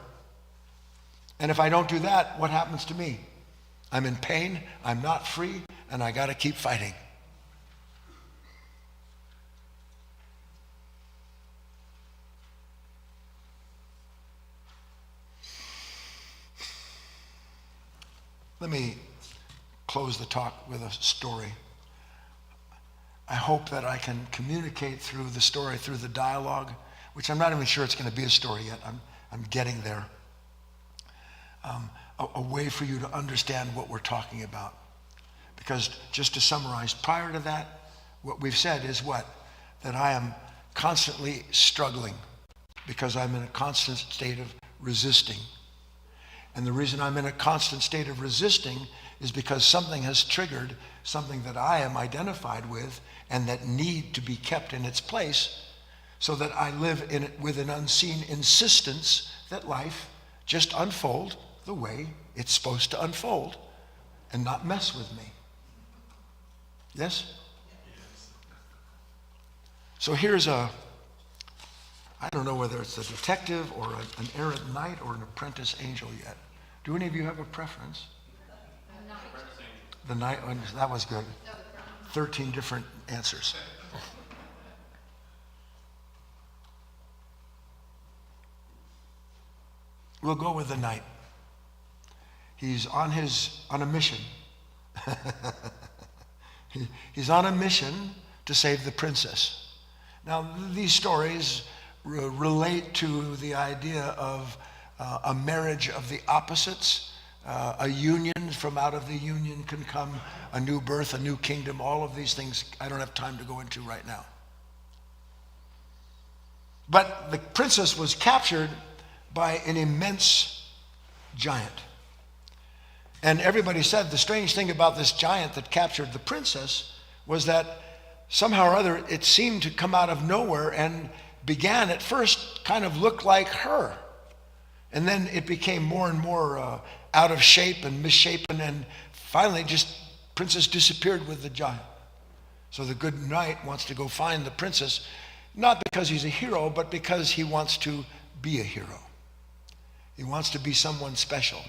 And if I don't do that, what happens to me? I'm in pain, I'm not free, and I got to keep fighting. Let me close the talk with a story. I hope that I can communicate through the story, through the dialogue, which I'm not even sure it's going to be a story yet. I'm getting there. A way for you to understand what we're talking about. Because just to summarize, prior to that, what we've said is what? That I am constantly struggling because I'm in a constant state of resisting. And the reason I'm in a constant state of resisting is because something has triggered something that I am identified with and that need to be kept in its place, so that I live in it with an unseen insistence that life just unfold the way it's supposed to unfold and not mess with me. Yes? So here's I don't know whether it's a detective or an errant knight or an apprentice angel yet. Do any of you have a preference? The knight, that was good. 13 different answers. We'll go with the knight. He's on a mission. He's on a mission to save the princess. Now, these stories relate to the idea of a marriage of the opposites, a union. From out of the union can come a new birth, a new kingdom. All of these things I don't have time to go into right now. But the princess was captured by an immense giant. And everybody said the strange thing about this giant that captured the princess was that somehow or other it seemed to come out of nowhere and began at first kind of look like her. And then it became more and more out of shape and misshapen, and finally just princess disappeared with the giant. So the good knight wants to go find the princess, not because he's a hero, but because he wants to be a hero. He wants to be someone special.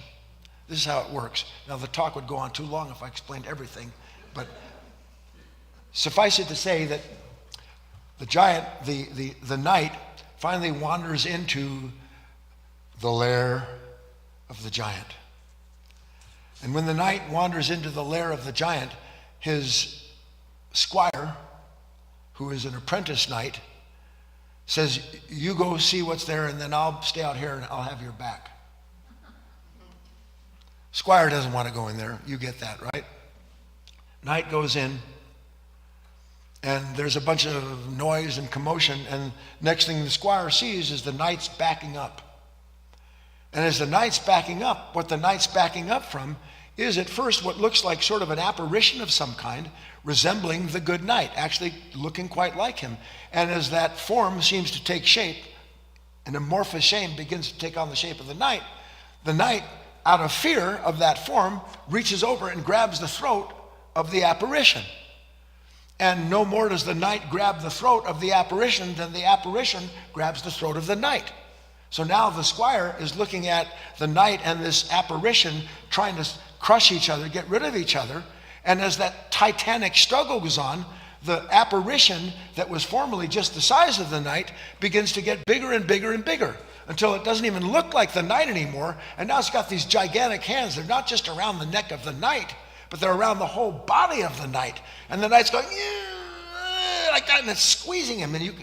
This is how it works. Now, the talk would go on too long if I explained everything, but suffice it to say that the giant, the knight, finally wanders into the lair of the giant. And when the knight wanders into the lair of the giant, his squire, who is an apprentice knight, says, "You go see what's there, and then I'll stay out here and I'll have your back." Squire doesn't want to go in there. You get that, right? Knight goes in, and there's a bunch of noise and commotion, and next thing the squire sees is the knight's backing up. And as the knight's backing up, what the knight's backing up from is at first what looks like sort of an apparition of some kind, resembling the good knight, actually looking quite like him. And as that form seems to take shape, an amorphous shape begins to take on the shape of the knight, out of fear of that form, reaches over and grabs the throat of the apparition. And no more does the knight grab the throat of the apparition than the apparition grabs the throat of the knight. So now the squire is looking at the knight and this apparition trying to crush each other, get rid of each other. And as that titanic struggle goes on, the apparition that was formerly just the size of the knight begins to get bigger and bigger and bigger until it doesn't even look like the knight anymore. And now it's got these gigantic hands. They're not just around the neck of the knight, but they're around the whole body of the knight. And the knight's going, "Yeah," like that, and it's squeezing him. And you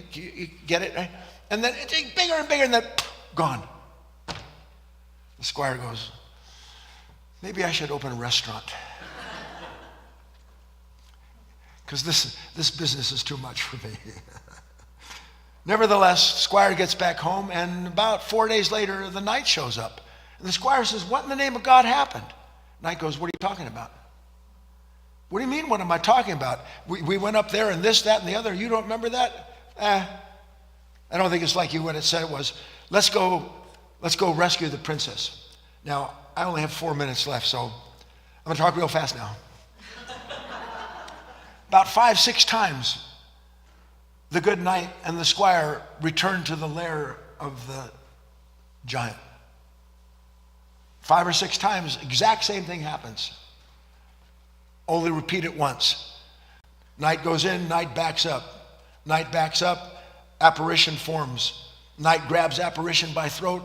get it, right? And then it's bigger and bigger, and then gone. The squire goes, "Maybe I should open a restaurant, because this business is too much for me." Nevertheless, squire gets back home, and about 4 days later, the knight shows up. And the squire says, "What in the name of God happened?" Knight goes, "What are you talking about?" "What do you mean, what am I talking about? We went up there and this, that, and the other. You don't remember that?" I don't think it's like you what it said it was. Let's go rescue the princess. Now, I only have 4 minutes left, so I'm going to talk real fast now. About 5-6 times, the good knight and the squire return to the lair of the giant. 5 or 6 times, exact same thing happens. Only repeat it once. Knight goes in, knight backs up. Knight backs up, apparition forms. Knight grabs apparition by throat.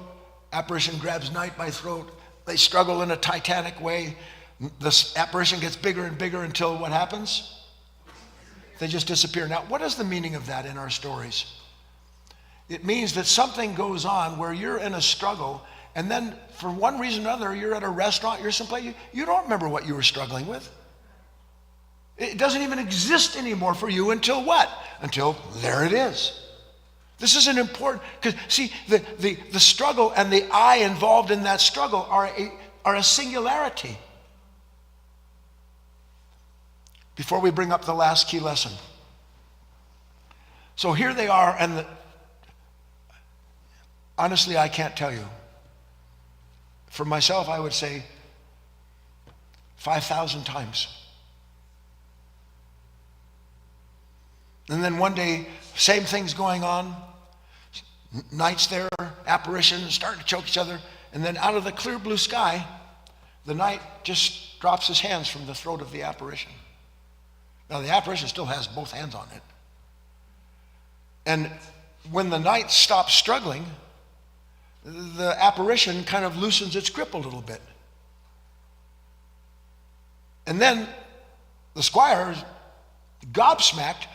Apparition grabs knight by throat. They struggle in a titanic way. The apparition gets bigger and bigger until what happens? They just disappear. Now, what is the meaning of that in our stories? It means that something goes on where you're in a struggle, and then for one reason or another, you're at a restaurant, you're someplace, you don't remember what you were struggling with. It doesn't even exist anymore for you until what? Until there it is. This is an important, because see, the struggle and the I involved in that struggle are a singularity. Before we bring up the last key lesson. So here they are, and honestly, I can't tell you. For myself, I would say 5,000 times. And then one day, same thing's going on. Knight's there, apparitions starting to choke each other. And then out of the clear blue sky, the knight just drops his hands from the throat of the apparition. Now, the apparition still has both hands on it. And when the knight stops struggling, the apparition kind of loosens its grip a little bit. And then the squire, gobsmacked,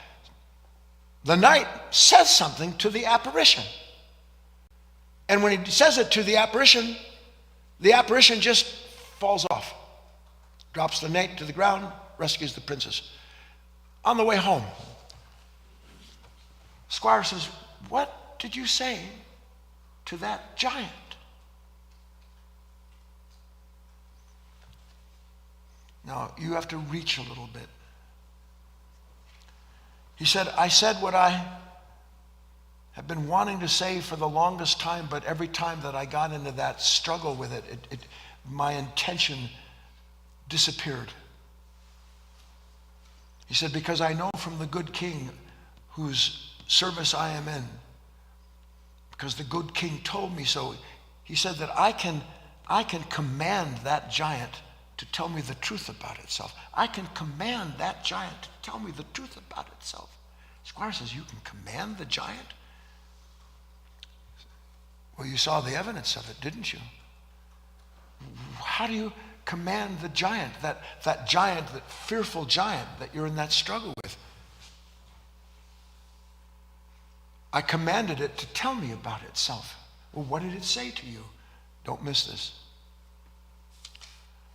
the knight says something to the apparition. And when he says it to the apparition just falls off, drops the knight to the ground, rescues the princess. On the way home, Squire says, "What did you say to that giant?" Now, you have to reach a little bit. He said, "I said what I have been wanting to say for the longest time, but every time that I got into that struggle with it, my intention disappeared." He said, "Because I know from the good king whose service I am in, because the good king told me so." He said that I can command that giant to tell me the truth about itself. I can command that giant to tell me the truth about itself. Squire says, "You can command the giant?" Well, you saw the evidence of it, didn't you? How do you command the giant, that giant, that fearful giant that you're in that struggle with? "I commanded it to tell me about itself." Well, what did it say to you? Don't miss this.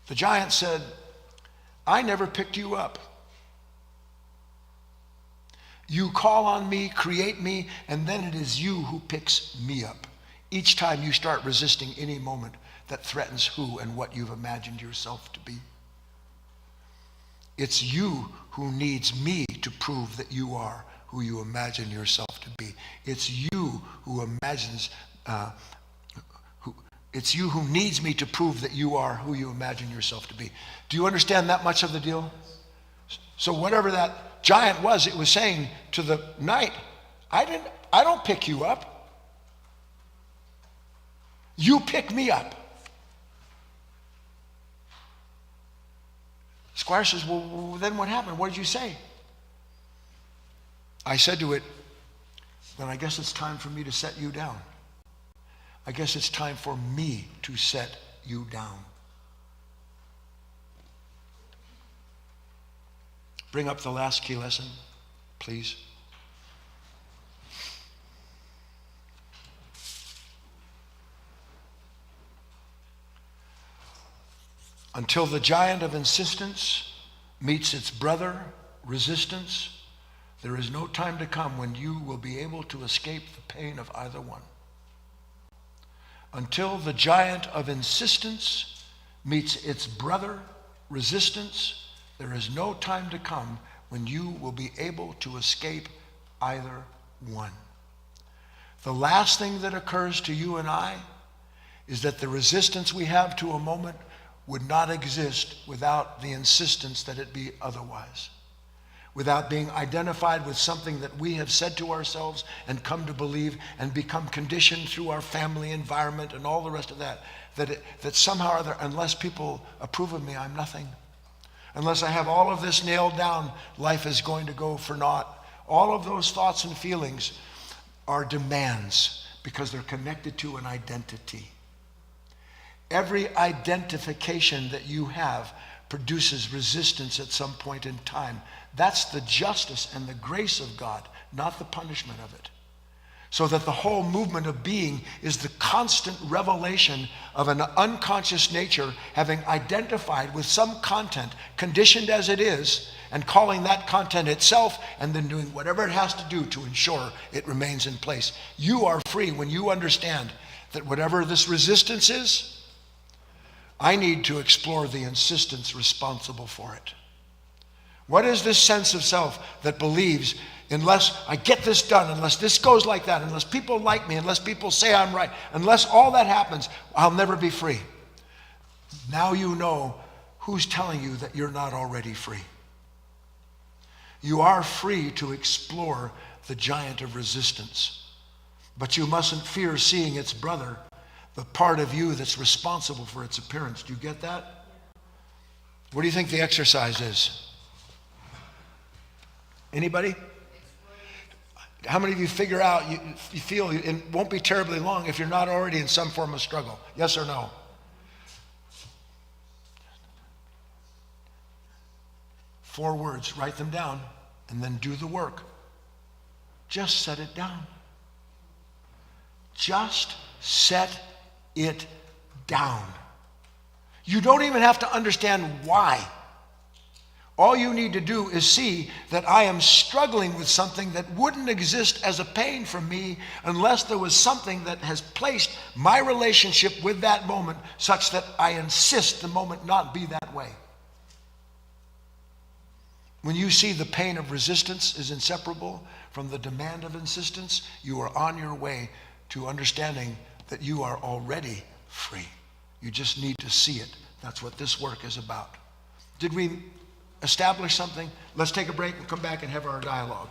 The giant said, "I never picked you up. You call on me, create me, and then it is you who picks me up. Each time you start resisting any moment that threatens who and what you've imagined yourself to be. It's you who needs me to prove that you are who you imagine yourself to be. It's you who imagines, it's you who needs me to prove that you are who you imagine yourself to be." Do you understand that much of the deal? So whatever that giant was, it was saying to the knight, I don't pick you up. You pick me up. Squire says, "Well, then what happened? What did you say?" "I said to it, then I guess it's time for me to set you down. I guess it's time for me to set you down." Bring up the last key lesson, please. Until the giant of insistence meets its brother, resistance, there is no time to come when you will be able to escape the pain of either one. Until the giant of insistence meets its brother, resistance, there is no time to come when you will be able to escape either one. The last thing that occurs to you and I is that the resistance we have to a moment would not exist without the insistence that it be otherwise. Without being identified with something that we have said to ourselves and come to believe and become conditioned through our family environment and all the rest of that, that somehow or other, unless people approve of me, I'm nothing. Unless I have all of this nailed down, life is going to go for naught. All of those thoughts and feelings are demands because they're connected to an identity. Every identification that you have produces resistance at some point in time. That's the justice and the grace of God, not the punishment of it. So that the whole movement of being is the constant revelation of an unconscious nature having identified with some content, conditioned as it is, and calling that content itself, and then doing whatever it has to do to ensure it remains in place. You are free when you understand that whatever this resistance is, I need to explore the insistence responsible for it. What is this sense of self that believes, unless I get this done, unless this goes like that, unless people like me, unless people say I'm right, unless all that happens, I'll never be free? Now you know who's telling you that you're not already free. You are free to explore the giant of resistance, but you mustn't fear seeing its brother, the part of you that's responsible for its appearance. Do you get that? What do you think the exercise is? Anybody? How many of you figure out, you feel it won't be terribly long if you're not already in some form of struggle? Yes or no? Four words, write them down, and then do the work. just set it down. Just set it down. You don't even have to understand why. All you need to do is see that I am struggling with something that wouldn't exist as a pain for me unless there was something that has placed my relationship with that moment such that I insist the moment not be that way. When you see the pain of resistance is inseparable from the demand of insistence, you are on your way to understanding that you are already free. You just need to see it. That's what this work is about. Did we establish something? Let's take a break and come back and have our dialogue.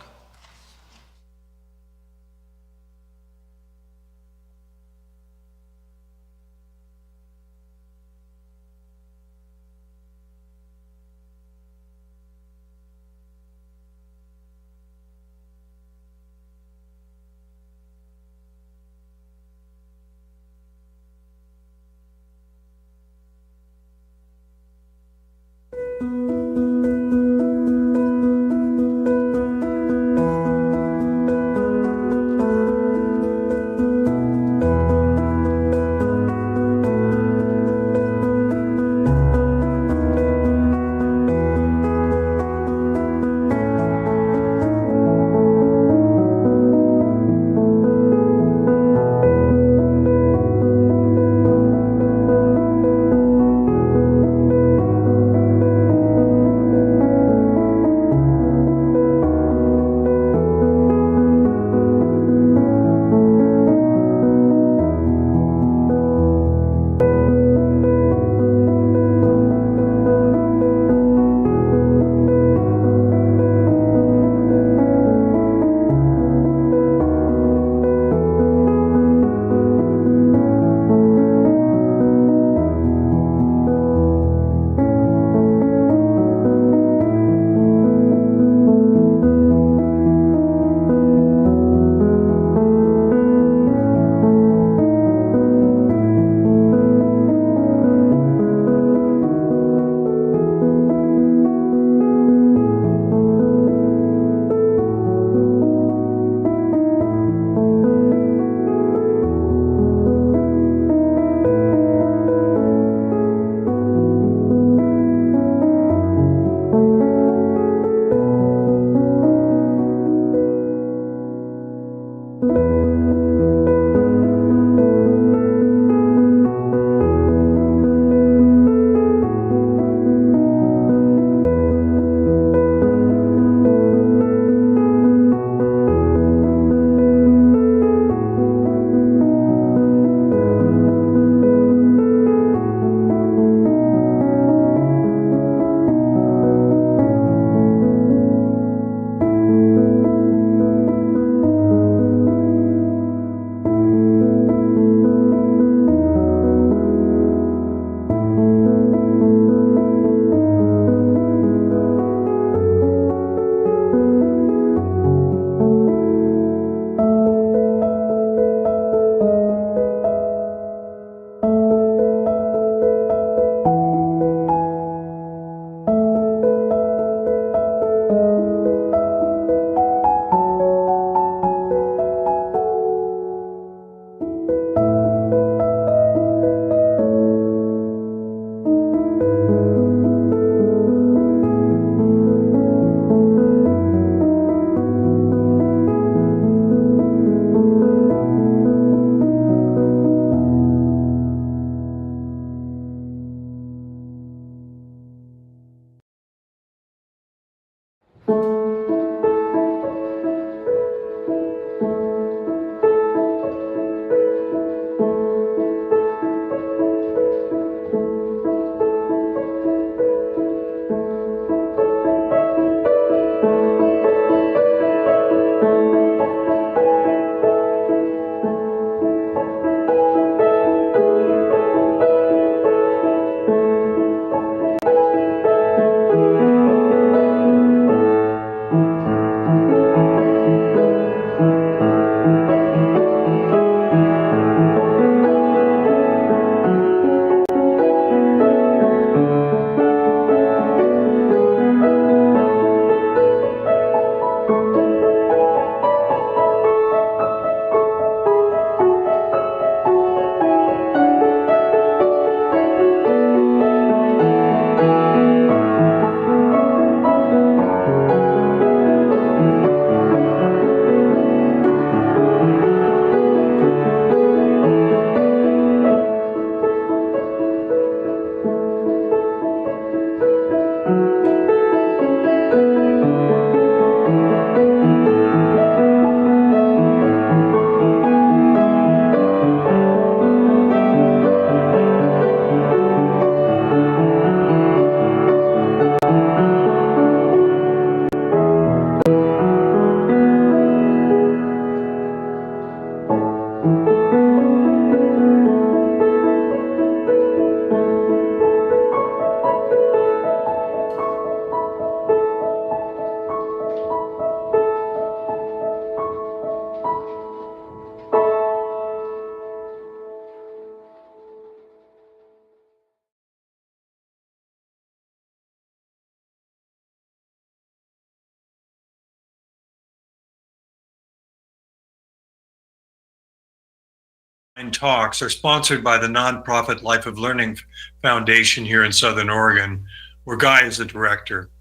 and talks are sponsored by the nonprofit Life of Learning Foundation here in Southern Oregon, where Guy is the director.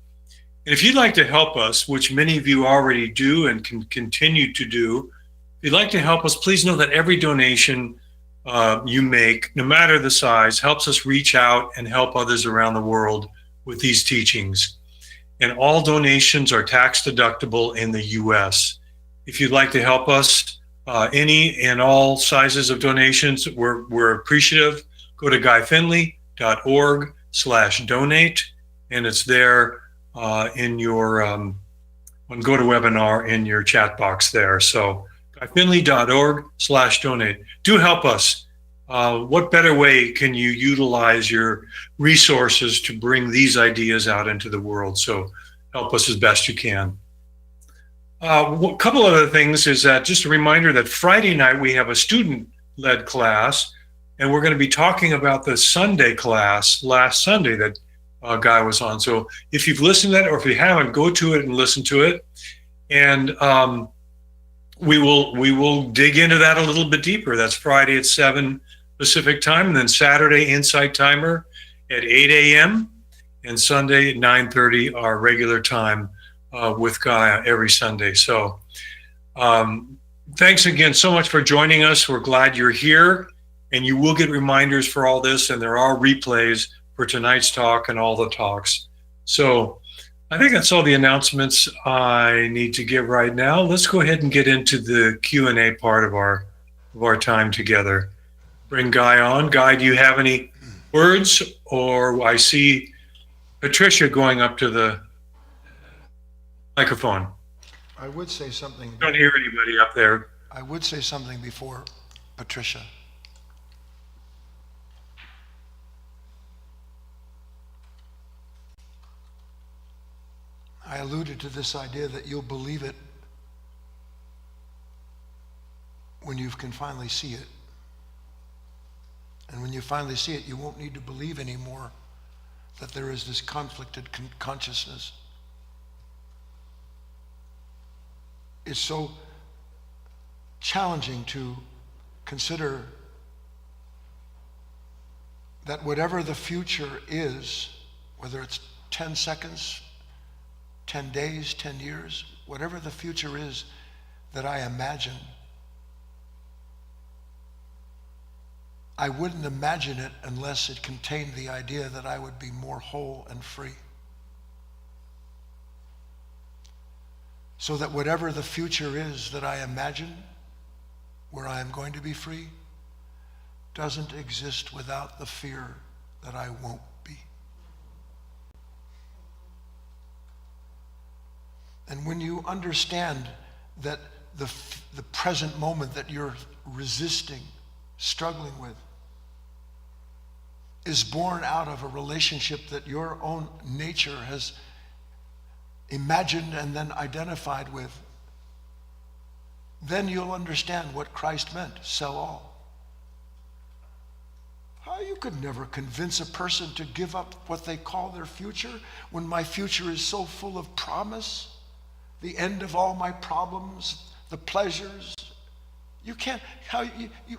And if you'd like to help us, which many of you already do and can continue to do, if you'd like to help us, please know that every donation you make, no matter the size, helps us reach out and help others around the world with these teachings. And all donations are tax deductible in the US. If you'd like to help us, any and all sizes of donations, we're appreciative. Go to guyfinley.org/donate, and it's there in your on GoToWebinar in your chat box there. So guyfinley.org/donate. Do help us. What better way can you utilize your resources to bring these ideas out into the world? So help us as best you can. A couple other things is that just a reminder that Friday night we have a student-led class, and we're going to be talking about the Sunday class last Sunday that Guy was on. So if you've listened to that, or if you haven't, go to it and listen to it. And we will dig into that a little bit deeper. That's Friday at 7 Pacific time, and then Saturday Insight Timer at 8 a.m. and Sunday at 9:30, our regular time with Guy every Sunday. So thanks again so much for joining us. We're glad you're here, and you will get reminders for all this, and there are replays for tonight's talk and all the talks. So I think that's all the announcements I need to give right now. Let's go ahead and get into the Q&A part of our time together. Bring Guy on. Guy, do you have any words? Or I see Patricia going up to the microphone. I would say something. Don't hear anybody up there. I would say something before Patricia. I alluded to this idea that you'll believe it when you can finally see it. And when you finally see it, you won't need to believe anymore that there is this conflicted consciousness. It's so challenging to consider that whatever the future is, whether it's 10 seconds, 10 days, 10 years, whatever the future is that I imagine, I wouldn't imagine it unless it contained the idea that I would be more whole and free. So that whatever the future is that I imagine, where I am going to be free, doesn't exist without the fear that I won't be. And when you understand that the present moment that you're resisting, struggling with, is born out of a relationship that your own nature has imagined and then identified with, then you'll understand what Christ meant, sell all. How you could never convince a person to give up what they call their future when my future is so full of promise, the end of all my problems, the pleasures. You can't, you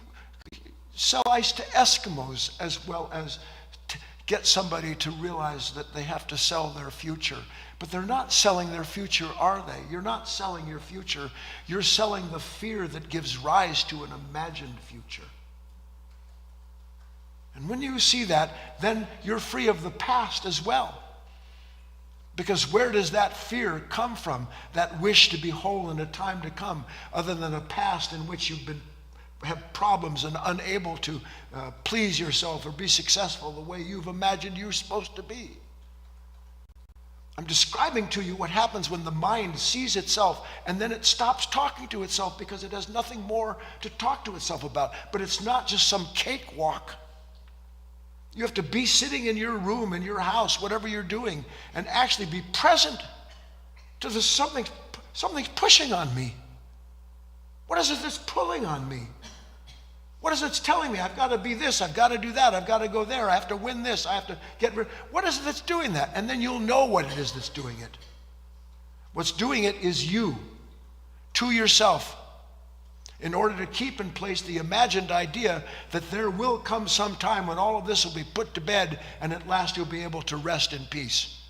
sell ice to Eskimos as well as to get somebody to realize that they have to sell their future. But they're not selling their future, are they? You're not selling your future. You're selling the fear that gives rise to an imagined future. And when you see that, then you're free of the past as well. Because where does that fear come from? That wish to be whole in a time to come, other than a past in which you've have problems and unable to please yourself or be successful the way you've imagined you're supposed to be. I'm describing to you what happens when the mind sees itself and then it stops talking to itself because it has nothing more to talk to itself about. But it's not just some cakewalk. You have to be sitting in your room, in your house, whatever you're doing, and actually be present to the something's pushing on me. What is it that's pulling on me? What is it that's telling me? I've got to be this, I've got to do that, I've got to go there, I have to win this, I have to get rid. What is it that's doing that? And then you'll know what it is that's doing it. What's doing it is you, to yourself. in order to keep in place the imagined idea that there will come some time when all of this will be put to bed and at last you'll be able to rest in peace.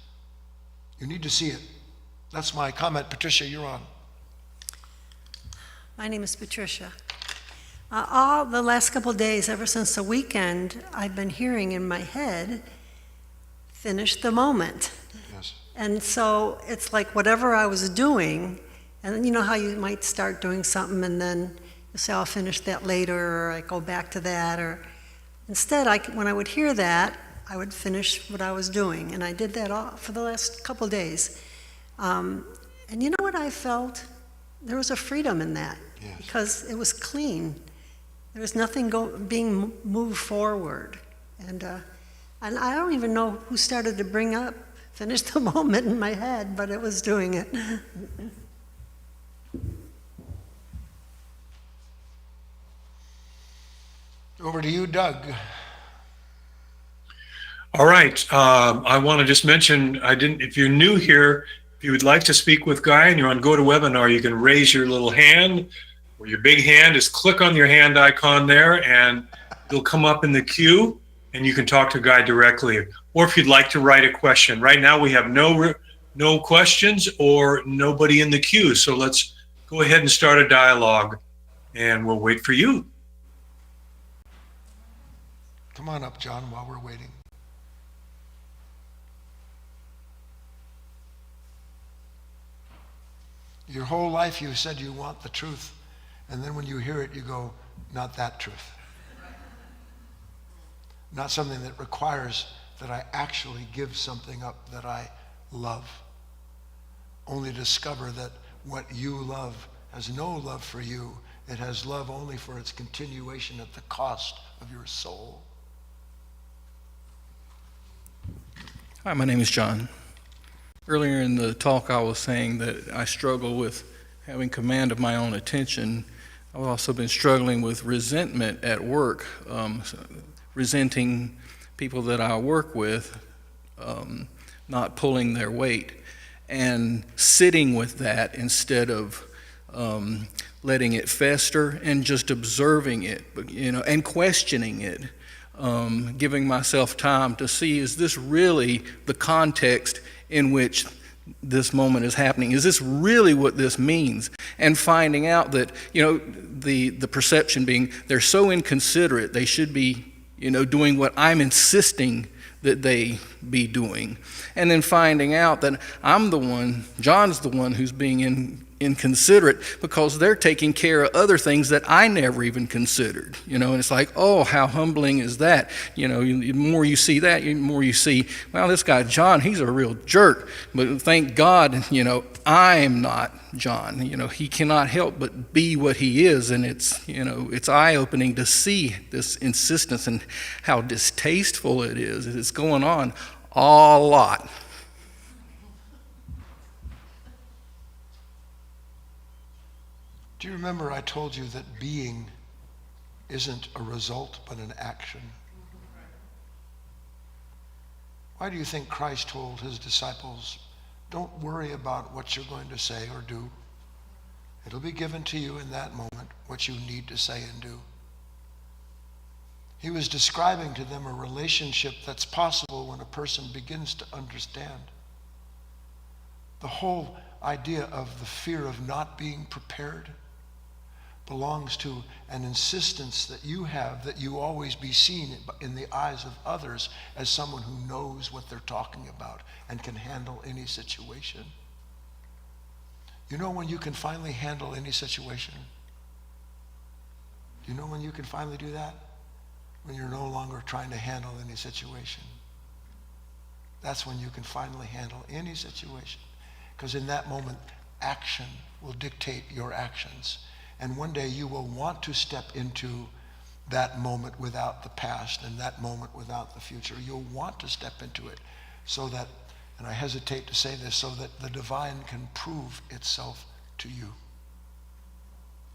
You need to see it. That's my comment. Patricia, you're on. My name is Patricia. All the last couple of days, ever since the weekend, I've been hearing in my head, finish the moment. Yes. And so it's like whatever I was doing, and you know how you might start doing something and then you say, I'll finish that later, or I go back to that, or instead, when I would hear that, I would finish what I was doing. And I did that all for the last couple of days. And you know what I felt? There was a freedom in that. Yes. Because it was clean. There was nothing being moved forward. And I don't even know who started to bring up, finish the moment in my head, but it was doing it. Over to you, Doug. All right. I want to just mention, if you're new here, if you would like to speak with Guy and you're on GoToWebinar, you can raise your little hand or your big hand. Just click on your hand icon there and it'll come up in the queue and you can talk to Guy directly. Or if you'd like to write a question. Right now we have no questions or nobody in the queue. So let's go ahead and start a dialogue and we'll wait for you. Come on up, John, while we're waiting. Your whole life you said you want the truth, and then when you hear it, you go, not that truth. Not something that requires that I actually give something up that I love. Only discover that what you love has no love for you. It has love only for its continuation at the cost of your soul. Hi, my name is John. Earlier in the talk, I was saying that I struggle with having command of my own attention. I've also been struggling with resentment at work, resenting people that I work with, not pulling their weight, and sitting with that instead of letting it fester and just observing it, and questioning it. Giving myself time to see, is this really the context in which this moment is happening? Is this really what this means? And finding out that, the perception being they're so inconsiderate, they should be, doing what I'm insisting that they be doing. And then finding out that John's the one who's being inconsiderate because they're taking care of other things that I never even considered, and it's like, oh, how humbling is that? The more you see that, the more you see, well, this guy John, he's a real jerk, but thank God, I'm not John. He cannot help but be what he is, and it's eye-opening to see this insistence and how distasteful it is. It's going on a lot. Do you remember I told you that being isn't a result but an action? Why do you think Christ told his disciples, don't worry about what you're going to say or do. It'll be given to you in that moment what you need to say and do. He was describing to them a relationship that's possible when a person begins to understand. The whole idea of the fear of not being prepared belongs to an insistence that you have that you always be seen in the eyes of others as someone who knows what they're talking about and can handle any situation. You know when you can finally handle any situation? Do you know when you can finally do that? When you're no longer trying to handle any situation. That's when you can finally handle any situation. Because in that moment, action will dictate your actions. And one day you will want to step into that moment without the past and that moment without the future. You'll want to step into it so that, and I hesitate to say this, so that the divine can prove itself to you.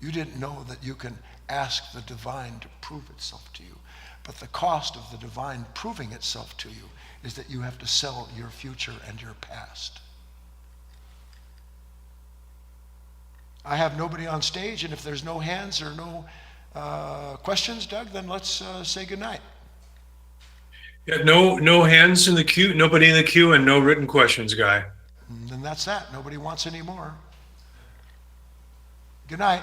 You didn't know that you can ask the divine to prove itself to you. But the cost of the divine proving itself to you is that you have to sell your future and your past. I have nobody on stage, and if there's no hands or no questions, Doug, then let's say goodnight. Yeah, no hands in the queue, nobody in the queue, and no written questions, Guy. And then that's that. Nobody wants any more. Good night.